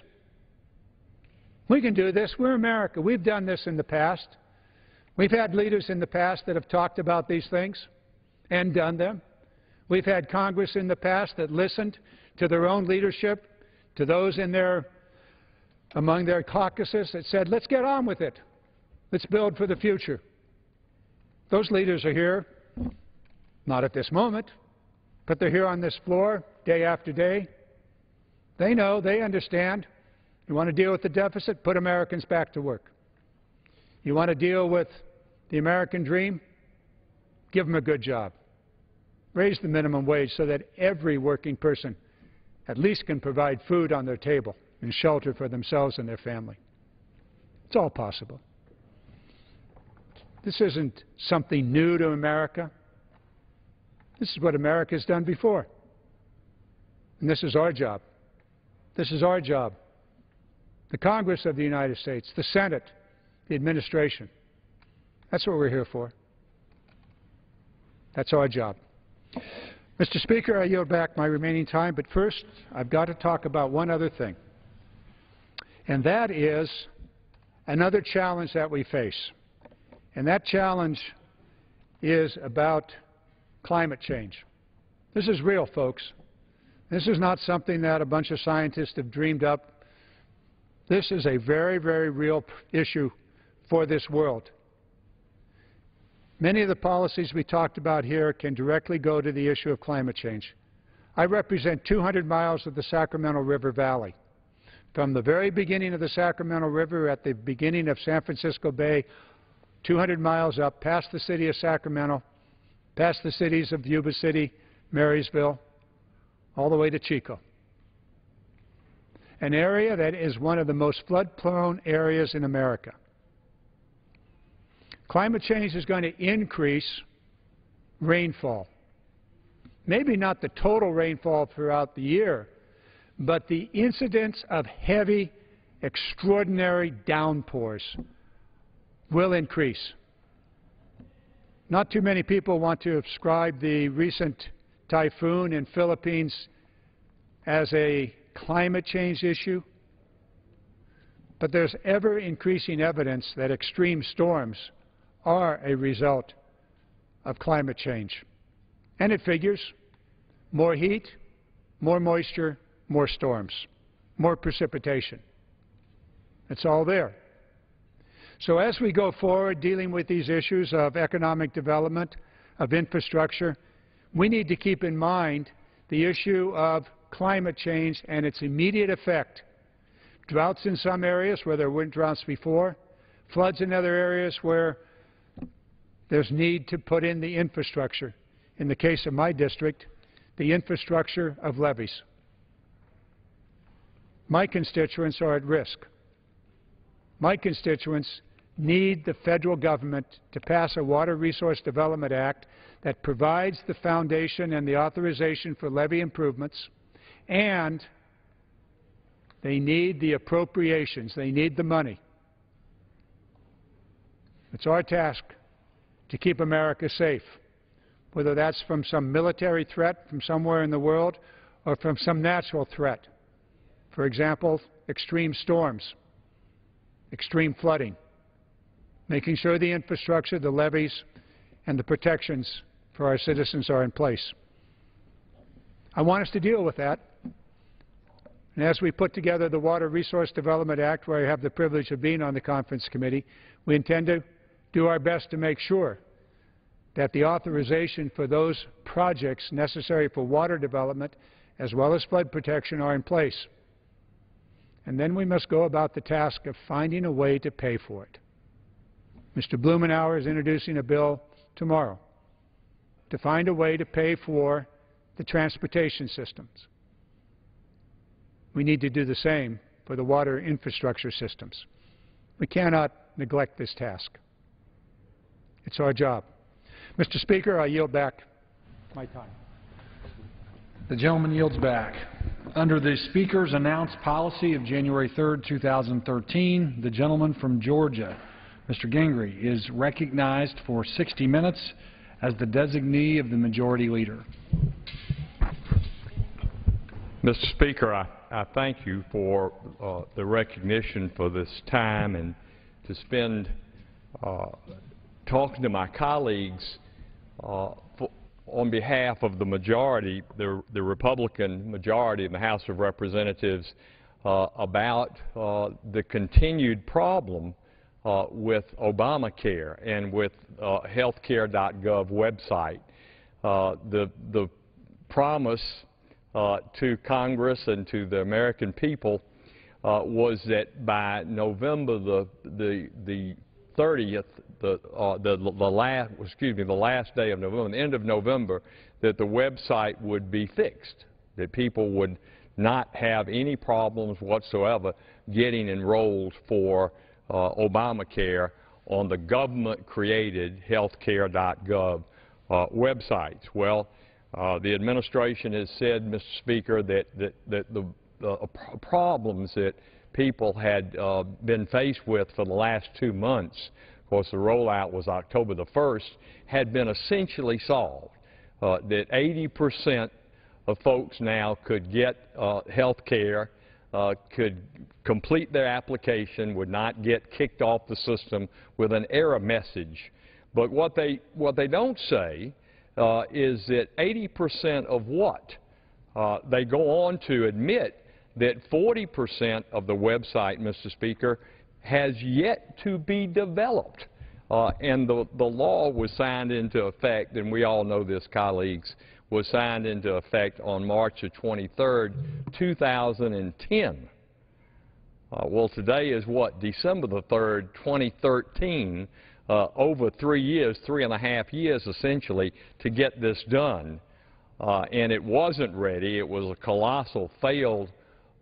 We can do this. We're America. We've done this in the past. We've had leaders in the past that have talked about these things and done them. We've had Congress in the past that listened to their own leadership, to those in among their caucuses that said, let's get on with it. Let's build for the future. Those leaders are here, not at this moment, but they're here on this floor day after day. They know, they understand. You want to deal with the deficit? Put Americans back to work. You want to deal with the American dream? Give them a good job. Raise the minimum wage so that every working person at least can provide food on their table and shelter for themselves and their family. It's all possible. This isn't something new to America. This is what America has done before. And this is our job. This is our job. The Congress of the United States, the Senate, the administration. That's what we're here for. That's our job. Mr. Speaker, I yield back my remaining time, but first I've got to talk about one other thing, and that is another challenge that we face. And that challenge is about climate change. This is real, folks. This is not something that a bunch of scientists have dreamed up. This is a very, very real issue for this world. Many of the policies we talked about here can directly go to the issue of climate change. I represent 200 miles of the Sacramento River Valley. From the very beginning of the Sacramento River at the beginning of San Francisco Bay, 200 miles up past the city of Sacramento, past the cities of Yuba City, Marysville, all the way to Chico. An area that is one of the most flood-prone areas in America. Climate change is going to increase rainfall. Maybe not the total rainfall throughout the year, but the incidence of heavy, extraordinary downpours will increase. Not too many people want to ascribe the recent typhoon in Philippines as a climate change issue, but there's ever-increasing evidence that extreme storms are a result of climate change. And it figures more heat, more moisture, more storms, more precipitation. It's all there. So as we go forward dealing with these issues of economic development, of infrastructure, we need to keep in mind the issue of climate change and its immediate effect. Droughts in some areas where there weren't droughts before, floods in other areas where there's need to put in the infrastructure. In the case of my district, the infrastructure of levees. My constituents are at risk. My constituents need the federal government to pass a Water Resource Development Act that provides the foundation and the authorization for levee improvements, and they need the appropriations. They need the money. It's our task to keep America safe, whether that's from some military threat from somewhere in the world or from some natural threat. For example, extreme storms, extreme flooding, making sure the infrastructure, the levees, and the protections for our citizens are in place. I want us to deal with that. And as we put together the Water Resource Development Act, where I have the privilege of being on the conference committee, we intend to do our best to make sure that the authorization for those projects necessary for water development as well as flood protection are in place. And then we must go about the task of finding a way to pay for it. Mr. Blumenauer is introducing a bill tomorrow to find a way to pay for the transportation systems. We need to do the same for the water infrastructure systems. We cannot neglect this task. It's our job. Mr. Speaker, I yield back my time. The gentleman yields back. Under the Speaker's announced policy of January 3rd, 2013, the gentleman from Georgia, Mr. Gingrey, is recognized for 60 minutes as the designee of the Majority Leader. Mr. Speaker, I thank you for the recognition for this time and to spend talking to my colleagues on behalf of the majority, the Republican majority in the House of Representatives, about the continued problem with Obamacare and with healthcare.gov website. The promise to Congress and to the American people was that by November the 30th, the last day of November, the end of November, that the website would be fixed, that people would not have any problems whatsoever getting enrolled for Obamacare on the government-created healthcare.gov websites. Well, the administration has said, Mr. Speaker, that the problems that people had been faced with for the last 2 months, of course the rollout was October the 1st, had been essentially solved. That 80% of folks now could get health care, could complete their application, would not get kicked off the system with an error message. But what they don't say is that 80% of what? They go on to admit that 40% of the website, Mr. Speaker, has yet to be developed. And the law was signed into effect, and we all know this, colleagues, was signed into effect on March the 23rd, 2010. Well, today is what? December the 3rd, 2013. Over 3 years, 3.5 years essentially, to get this done. And it wasn't ready. It was a colossal failed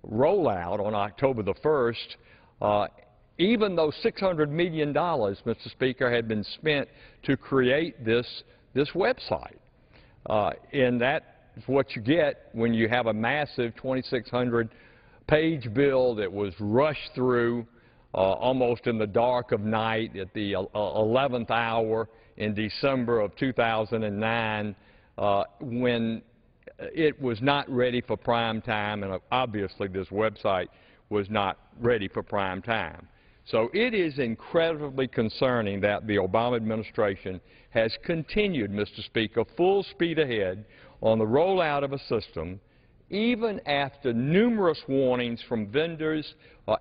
rollout on October the 1st. even though $600 million, Mr. Speaker, had been spent to create this website. And that's what you get when you have a massive 2,600-page bill that was rushed through almost in the dark of night at the 11th hour in December of 2009 when it was not ready for prime time, and obviously this website was not ready for prime time. So it is incredibly concerning that the Obama administration has continued, Mr. Speaker, full speed ahead on the rollout of a system even after numerous warnings from vendors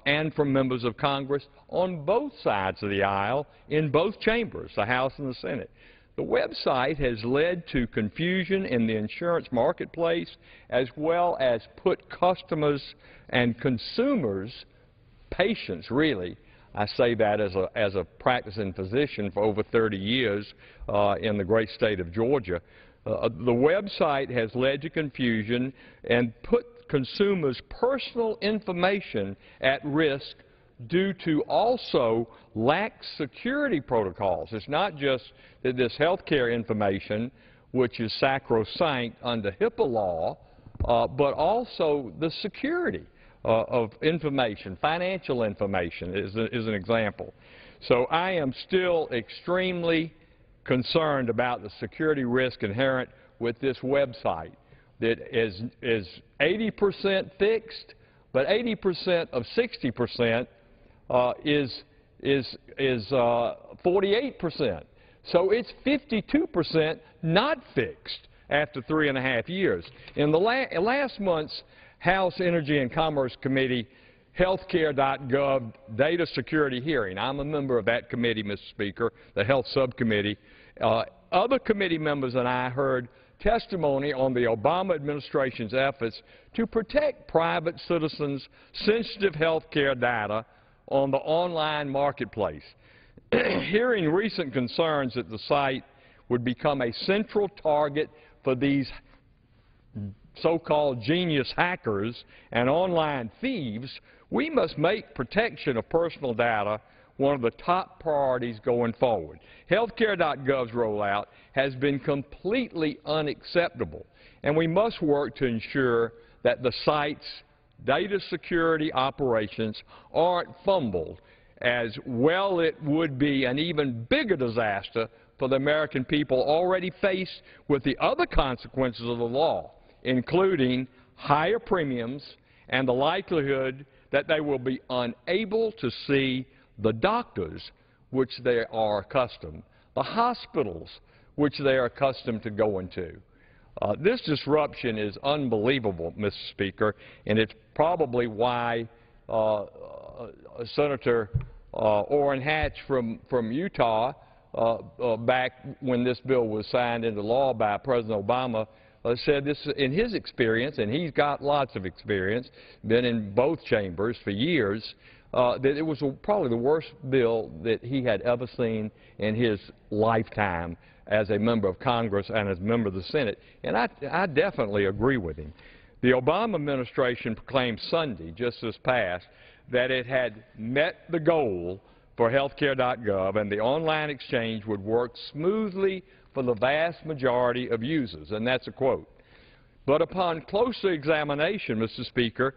and from members of Congress on both sides of the aisle in both chambers, the House and the Senate. The website has led to confusion in the insurance marketplace as well as put customers and consumers, patients really, I say that as a practicing physician for over 30 years in the great state of Georgia. The website has led to confusion and put consumers' personal information at risk due to also lax security protocols. It's not just that this health care information, which is sacrosanct under HIPAA law, but also the security of information, financial information is an example. So I am still extremely concerned about the security risk inherent with this website that is 80% fixed, but 80% of 60% is 48%. So it's 52% not fixed after 3.5 years. In the last month's House Energy and Commerce Committee healthcare.gov data security hearing, I'm a member of that committee, Mr. Speaker, the Health Subcommittee. Other committee members and I heard testimony on the Obama administration's efforts to protect private citizens' sensitive health care data on the online marketplace. Hearing recent concerns that the site would become a central target for these so-called genius hackers and online thieves, we must make protection of personal data one of the top priorities going forward. Healthcare.gov's rollout has been completely unacceptable, and we must work to ensure that the site's data security operations aren't fumbled, as well it would be an even bigger disaster for the American people already faced with the other consequences of the law, including higher premiums and the likelihood that they will be unable to see the doctors which they are accustomed, the hospitals which they are accustomed to going to. This disruption is unbelievable, Mr. Speaker, and it's probably why Senator Orrin Hatch from Utah, back when this bill was signed into law by President Obama, said this in his experience, and he's got lots of experience, been in both chambers for years, that it was probably the worst bill that he had ever seen in his lifetime as a member of Congress and as a member of the Senate. And I definitely agree with him. The Obama administration proclaimed Sunday, just this past, that it had met the goal for healthcare.gov and the online exchange would work smoothly for the vast majority of users, and that's a quote. But upon closer examination, Mr. Speaker,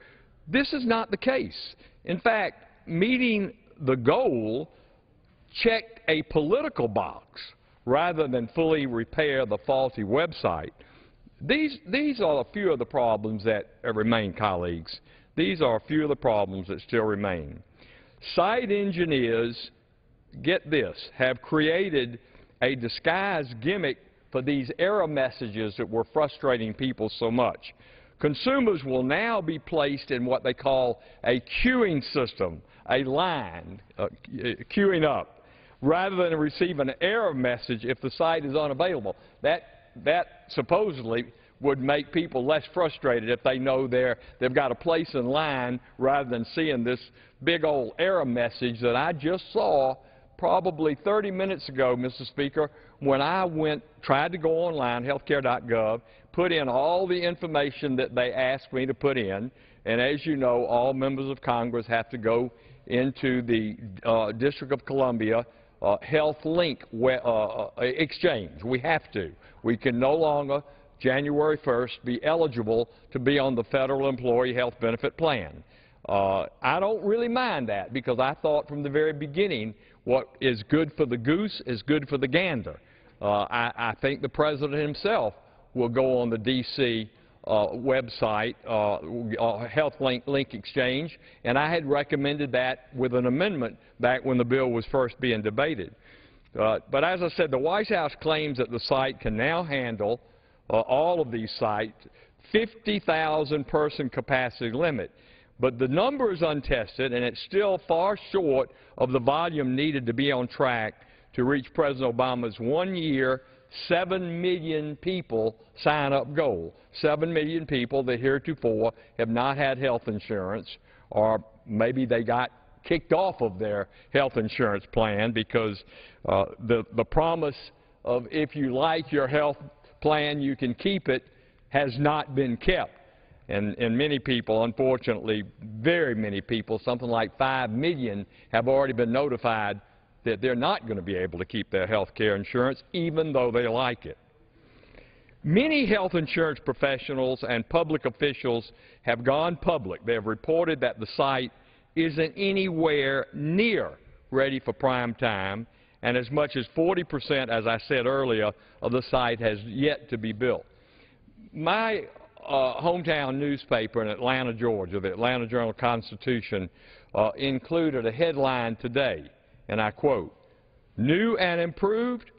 this is not the case. In fact, meeting the goal checked a political box rather than fully repair the faulty website. These are a few of the problems that remain, colleagues. These are a few of the problems that still remain. Site engineers, get this, have created a disguised gimmick for these error messages that were frustrating people so much. Consumers will now be placed in what they call a queuing system, a line, queuing up, rather than receive an error message if the site is unavailable. That supposedly would make people less frustrated if they know they've got a place in line rather than seeing this big old error message that I just saw probably 30 minutes ago, Mr. Speaker, when I tried to go online, healthcare.gov, put in all the information that they asked me to put in, And as you know, all members of Congress have to go into the District of Columbia Health Link exchange. We have to. We can no longer, January 1st, be eligible to be on the Federal Employee Health Benefit Plan. I don't really mind that because I thought from the very beginning what is good for the goose is good for the gander. I think the President himself will go on the D.C. website, Health Link Exchange, and I had recommended that with an amendment back when the bill was first being debated. But as I said, the White House claims that the site can now handle all of these sites, 50,000 person capacity limit. But the number is untested, and it's still far short of the volume needed to be on track to reach President Obama's 1 year, 7 million people sign-up goal. 7 million people that heretofore have not had health insurance, or maybe they got kicked off of their health insurance plan because the promise of if you like your health plan, you can keep it, has not been kept. And many people, unfortunately, very many people, something like 5 million, have already been notified that they're not going to be able to keep their health care insurance, even though they like it. Many health insurance professionals and public officials have gone public. They have reported that the site isn't anywhere near ready for prime time, and as much as 40%, as I said earlier, of the site has yet to be built. My hometown newspaper in Atlanta, Georgia, the Atlanta Journal-Constitution, included a headline today, and I quote, "New and improved?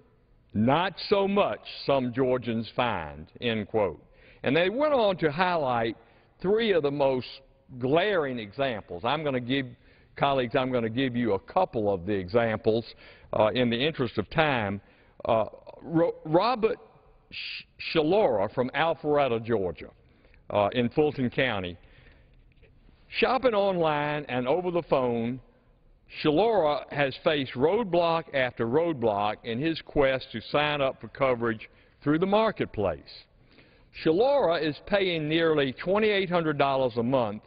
Not so much, some Georgians find," end quote. And they went on to highlight 3 of the most glaring examples. I'm going to give, colleagues, I'm going to give you a couple of the examples in the interest of time. Robert Shalora from Alpharetta, Georgia, in Fulton County. Shopping online and over the phone, Shalora has faced roadblock after roadblock in his quest to sign up for coverage through the marketplace. Shalora is paying nearly $2,800 a month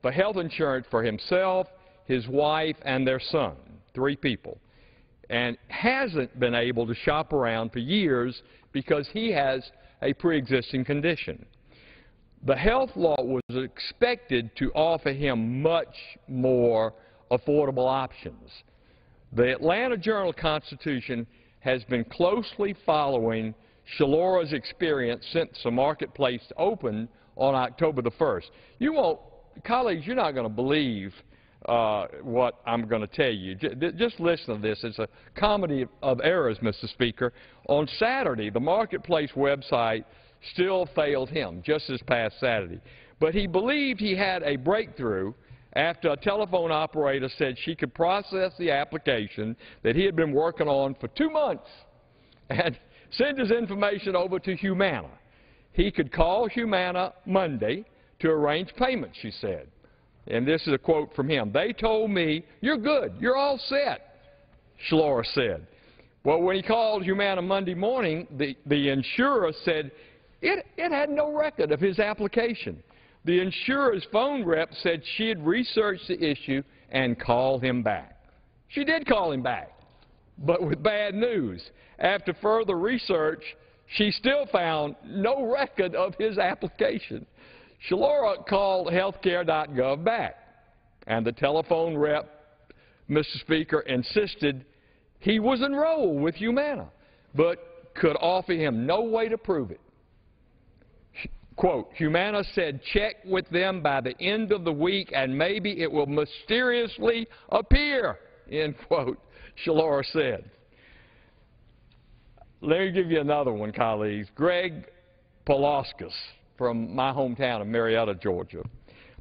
for health insurance for himself, his wife, and their son, 3 people, and hasn't been able to shop around for years because he has a pre-existing condition. The health law was expected to offer him much more affordable options. The Atlanta Journal-Constitution has been closely following Shalora's experience since the marketplace opened on October the 1st. You won't, colleagues, you're not going to believe what I'm going to tell you. Just listen to this. It's a comedy of errors, Mr. Speaker. On Saturday, the marketplace website still failed him, just this past Saturday. But he believed he had a breakthrough after a telephone operator said she could process the application that he had been working on for 2 months and send his information over to Humana. He could call Humana Monday to arrange payment, she said. And this is a quote from him. "They told me, 'You're good, you're all set,'" Shalora said. Well, when he called Humana Monday morning, the insurer said it had no record of his application. The insurer's phone rep said she had researched the issue and called him back. She did call him back, but with bad news. After further research, she still found no record of his application. Shalora called healthcare.gov back, and the telephone rep, Mr. Speaker, insisted he was enrolled with Humana, but could offer him no way to prove it. Quote, "Humana said check with them by the end of the week and maybe it will mysteriously appear," end quote, Shalora said. Let me give you another one, colleagues. Greg Polauskas from my hometown of Marietta, Georgia.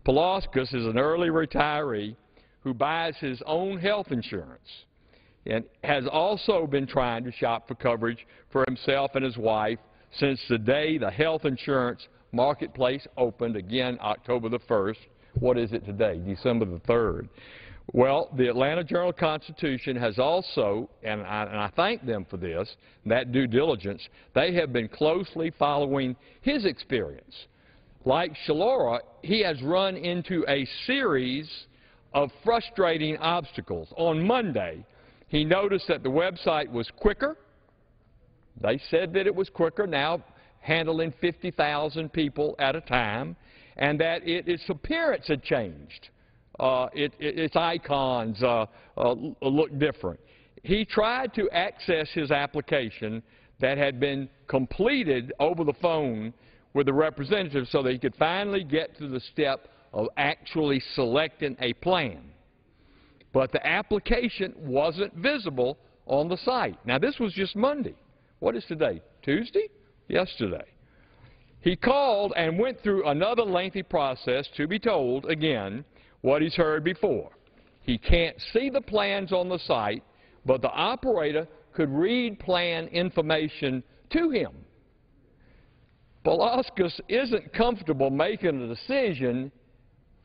Polauskas is an early retiree who buys his own health insurance and has also been trying to shop for coverage for himself and his wife since the day the health insurance marketplace opened, again October the 1st. What is it today? December the 3rd. Well, the Atlanta Journal-Constitution has also, and I thank them for this, that due diligence, they have been closely following his experience. like Shalora, he has run into a series of frustrating obstacles. On Monday, he noticed that the website was quicker. They said that it was quicker, now handling 50,000 people at a time, and that its appearance had changed. Its icons look different. He tried to access his application that had been completed over the phone with the representative so that he could finally get to the step of actually selecting a plan. But the application wasn't visible on the site. Now, this was just Monday. What is today? Tuesday? Yesterday. He called and went through another lengthy process to be told, again, what he's heard before. He can't see the plans on the site, but the operator could read plan information to him. Palauskas isn't comfortable making a decision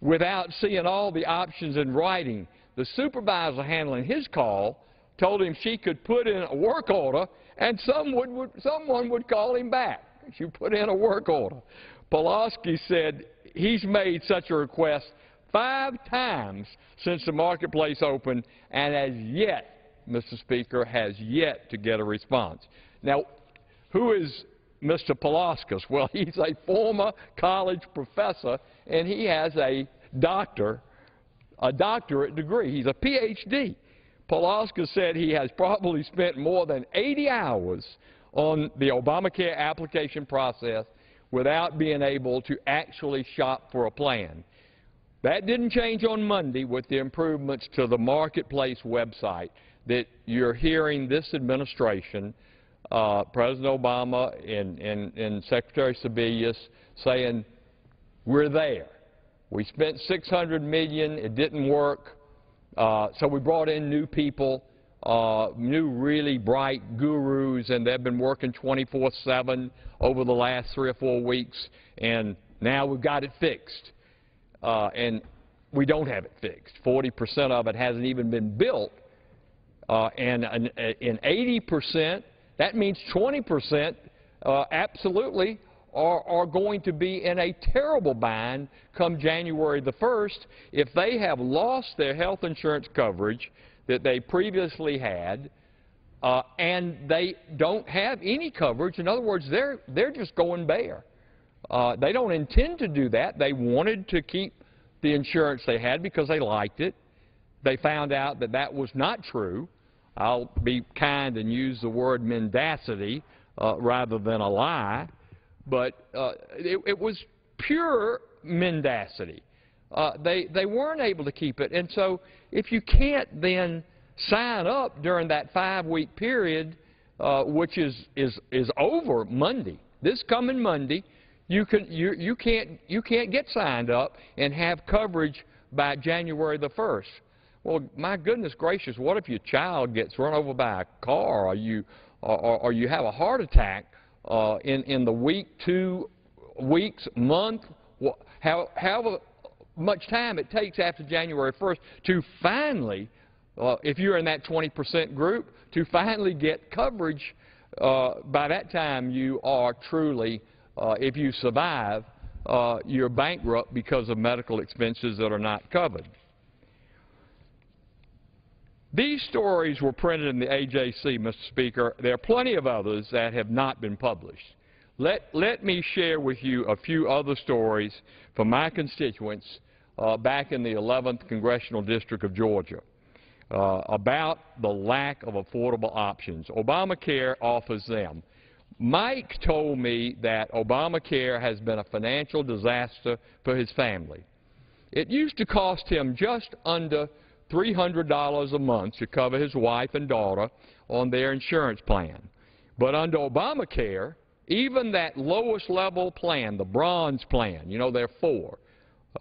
without seeing all the options in writing. The supervisor handling his call told him she could put in a work order and someone would call him back. She put in a work order. Pulaski said he's made such a request 5 times since the marketplace opened and as yet, Mr. Speaker, has yet to get a response. Now, who is Mr. Palauskas? Well, he's a former college professor, and he has a doctorate degree. He's a Ph.D. Palauskas said he has probably spent more than 80 hours on the Obamacare application process without being able to actually shop for a plan. That didn't change on Monday with the improvements to the Marketplace website that you're hearing this administration, President Obama and Secretary Sebelius saying, we're there. We spent $600 million. It didn't work. So we brought in new people, new really bright gurus, and they've been working 24/7 over the last 3 or 4 weeks, and now we've got it fixed. And we don't have it fixed. 40% of it hasn't even been built. And in 80%, that means 20% absolutely are going to be in a terrible bind come January the 1st if they have lost their health insurance coverage that they previously had and they don't have any coverage. In other words, they're just going bare. They don't intend to do that. They wanted to keep the insurance they had because they liked it. They found out that that was not true. I'll be kind and use the word mendacity rather than a lie. But it was pure mendacity. They weren't able to keep it. And so if you can't then sign up during that 5-week period, which is over Monday, this coming Monday, you can't get signed up and have coverage by January the 1st. Well, my goodness gracious, what if your child gets run over by a car or you have a heart attack in the week, 2 weeks, month, however much time it takes after January 1st to finally, if you're in that 20% group, to finally get coverage. By that time you are truly, if you survive, you're bankrupt because of medical expenses that are not covered. These stories were printed in the AJC, Mr. Speaker. There are plenty of others that have not been published. Let me share with you a few other stories from my constituents back in the 11th Congressional District of Georgia about the lack of affordable options. Obamacare offers them. Mike told me that Obamacare has been a financial disaster for his family. It used to cost him just under $300 a month to cover his wife and daughter on their insurance plan. But under Obamacare, even that lowest level plan, the bronze plan, you know, there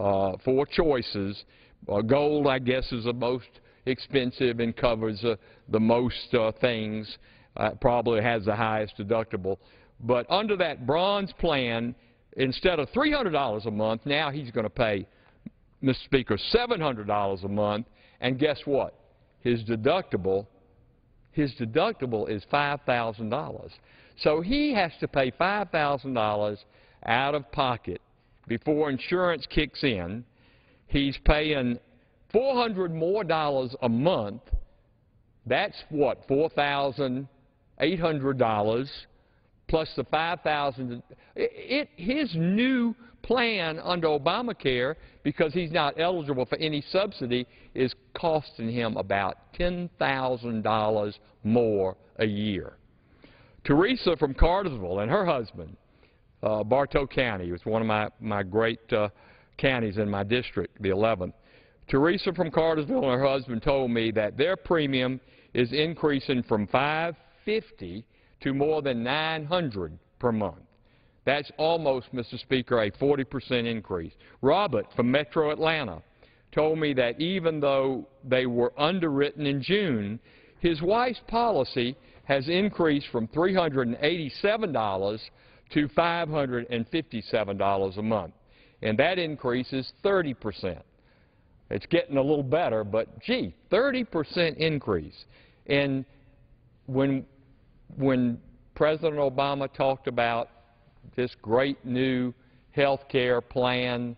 are 4 choices. Gold, I guess, is the most expensive and covers the most things, probably has the highest deductible. But under that bronze plan, instead of $300 a month, now he's going to pay, Mr. Speaker, $700 a month. And guess what? His deductible is $5,000. So he has to pay $5,000 out of pocket before insurance kicks in. He's paying $400 more a month. That's what, $4,800 plus the $5,000. His new plan under Obamacare, because he's not eligible for any subsidy, is costing him about $10,000 more a year. Teresa from Cartersville and her husband, Bartow County, it's one of my great counties in my district, the 11th. Teresa from Cartersville and her husband told me that their premium is increasing from $550 to more than $900 per month. That's almost, Mr. Speaker, a 40% increase. Robert from Metro Atlanta told me that even though they were underwritten in June, his wife's policy has increased from $387 to $557 a month, and that increase is 30%. It's getting a little better, but gee, 30% increase. And when President Obama talked about this great new health care plan,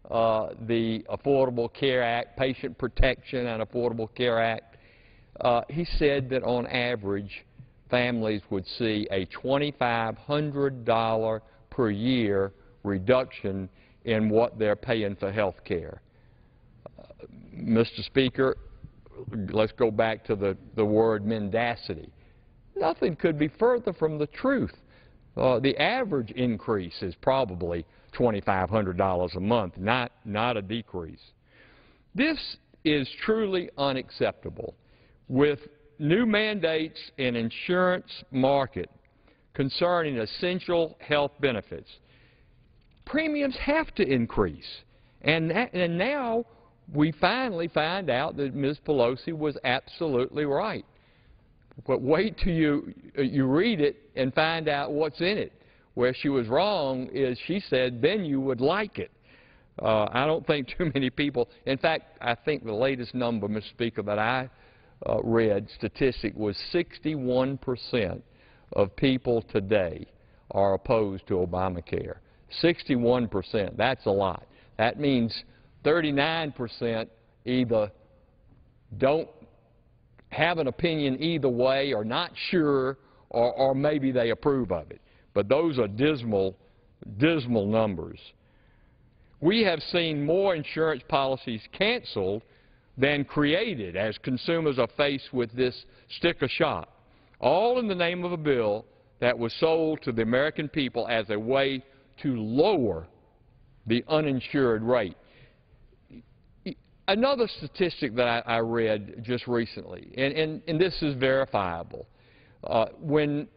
the Affordable Care Act, Patient Protection and Affordable Care Act, he said that on average families would see a $2,500 per year reduction in what they're paying for health care. Mr. Speaker, let's go back to the word mendacity. Nothing could be further from the truth. The average increase is probably $2,500 a month, not a decrease. This is truly unacceptable. With new mandates in insurance market concerning essential health benefits, premiums have to increase. And now we finally find out that Ms. Pelosi was absolutely right. But wait till you read it and find out what's in it. Where she was wrong is she said, then you would like it. I don't think too many people, in fact, I think the latest number, Mr. Speaker, that I read, statistic, was 61% of people today are opposed to Obamacare. 61%, that's a lot. That means 39% either don't have an opinion either way, or not sure, or maybe they approve of it. But those are dismal, dismal numbers. We have seen more insurance policies canceled than created as consumers are faced with this sticker shock, all in the name of a bill that was sold to the American people as a way to lower the uninsured rate. Another statistic that I read just recently, and this is verifiable, when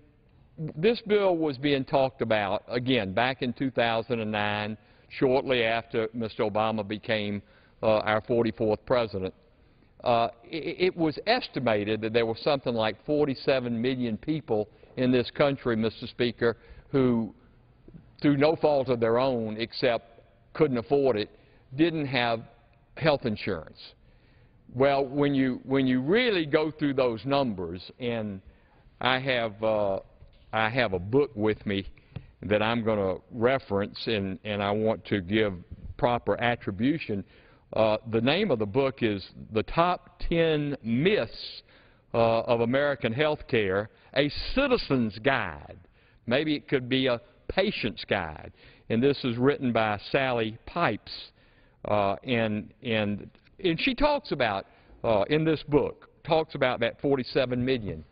this bill was being talked about, again, back in 2009, shortly after Mr. Obama became our 44th president, it was estimated that there were something like 47 million people in this country, Mr. Speaker, who, through no fault of their own except couldn't afford it, didn't have health insurance. Well, when you really go through those numbers, and I have a book with me that I'm going to reference, and I want to give proper attribution. The name of the book is The Top 10 Myths of American Health Care, a Citizen's Guide. Maybe it could be a patient's guide. And this is written by Sally Pipes. And she talks about, in this book, talks about that 47 million.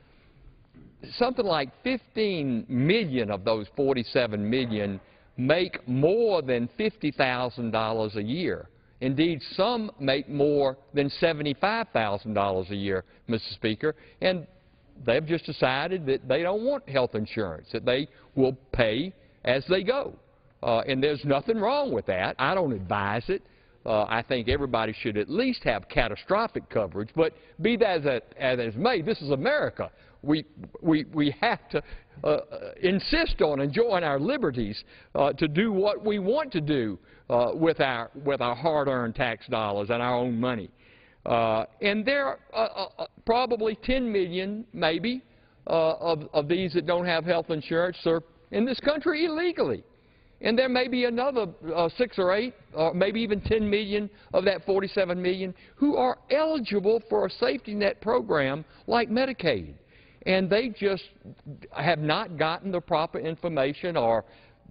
Something like 15 million of those 47 million make more than $50,000 a year. Indeed, some make more than $75,000 a year, Mr. Speaker, and they've just decided that they don't want health insurance, that they will pay as they go. And there's nothing wrong with that. I don't advise it. I think everybody should at least have catastrophic coverage, but be that as it may, this is America. We have to insist on enjoying our liberties to do what we want to do with our hard-earned tax dollars and our own money. And there are probably 10 million, maybe, of these that don't have health insurance are in this country illegally. And there may be another 6 or 8, or maybe even 10 million of that 47 million who are eligible for a safety net program like Medicaid. And they just have not gotten the proper information or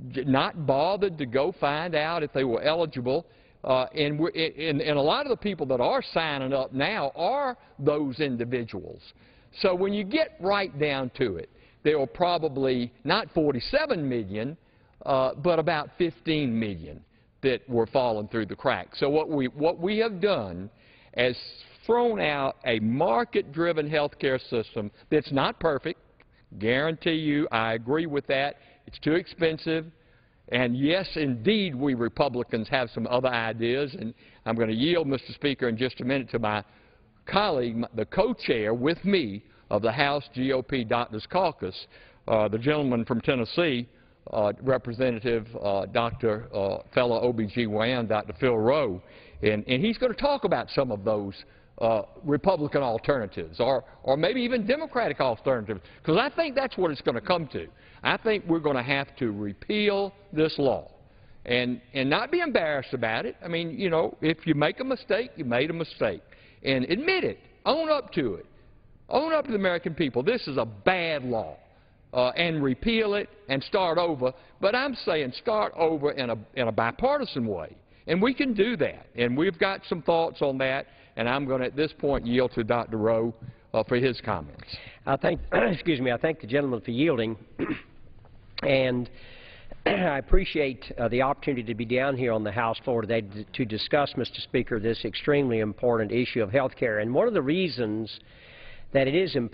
not bothered to go find out if they were eligible. And a lot of the people that are signing up now are those individuals. So when you get right down to it, there are probably not 47 million, but about 15 million that were falling through the cracks. So what we have done is thrown out a market-driven health care system that's not perfect. Guarantee you, I agree with that. It's too expensive. And yes, indeed, we Republicans have some other ideas. And I'm going to yield, Mr. Speaker, in just a minute to my colleague, the co-chair with me of the House GOP Doctors Caucus, the gentleman from Tennessee, Representative Dr. fellow OBGYN, Dr. Phil Rowe. And he's going to talk about some of those Republican alternatives or maybe even Democratic alternatives, because I think that's what it's going to come to. I think we're going to have to repeal this law and not be embarrassed about it. I mean, you know, if you make a mistake, you made a mistake. And admit it. Own up to it. Own up to the American people. This is a bad law. And repeal it and start over. But I'm saying start over in a bipartisan way. And we can do that. And we've got some thoughts on that. And I'm going to, at this point, yield to Dr. Rowe for his comments. I thank, excuse me, I thank the gentleman for yielding. And I appreciate the opportunity to be down here on the House floor today to discuss, Mr. Speaker, this extremely important issue of health care. And one of the reasons that it is important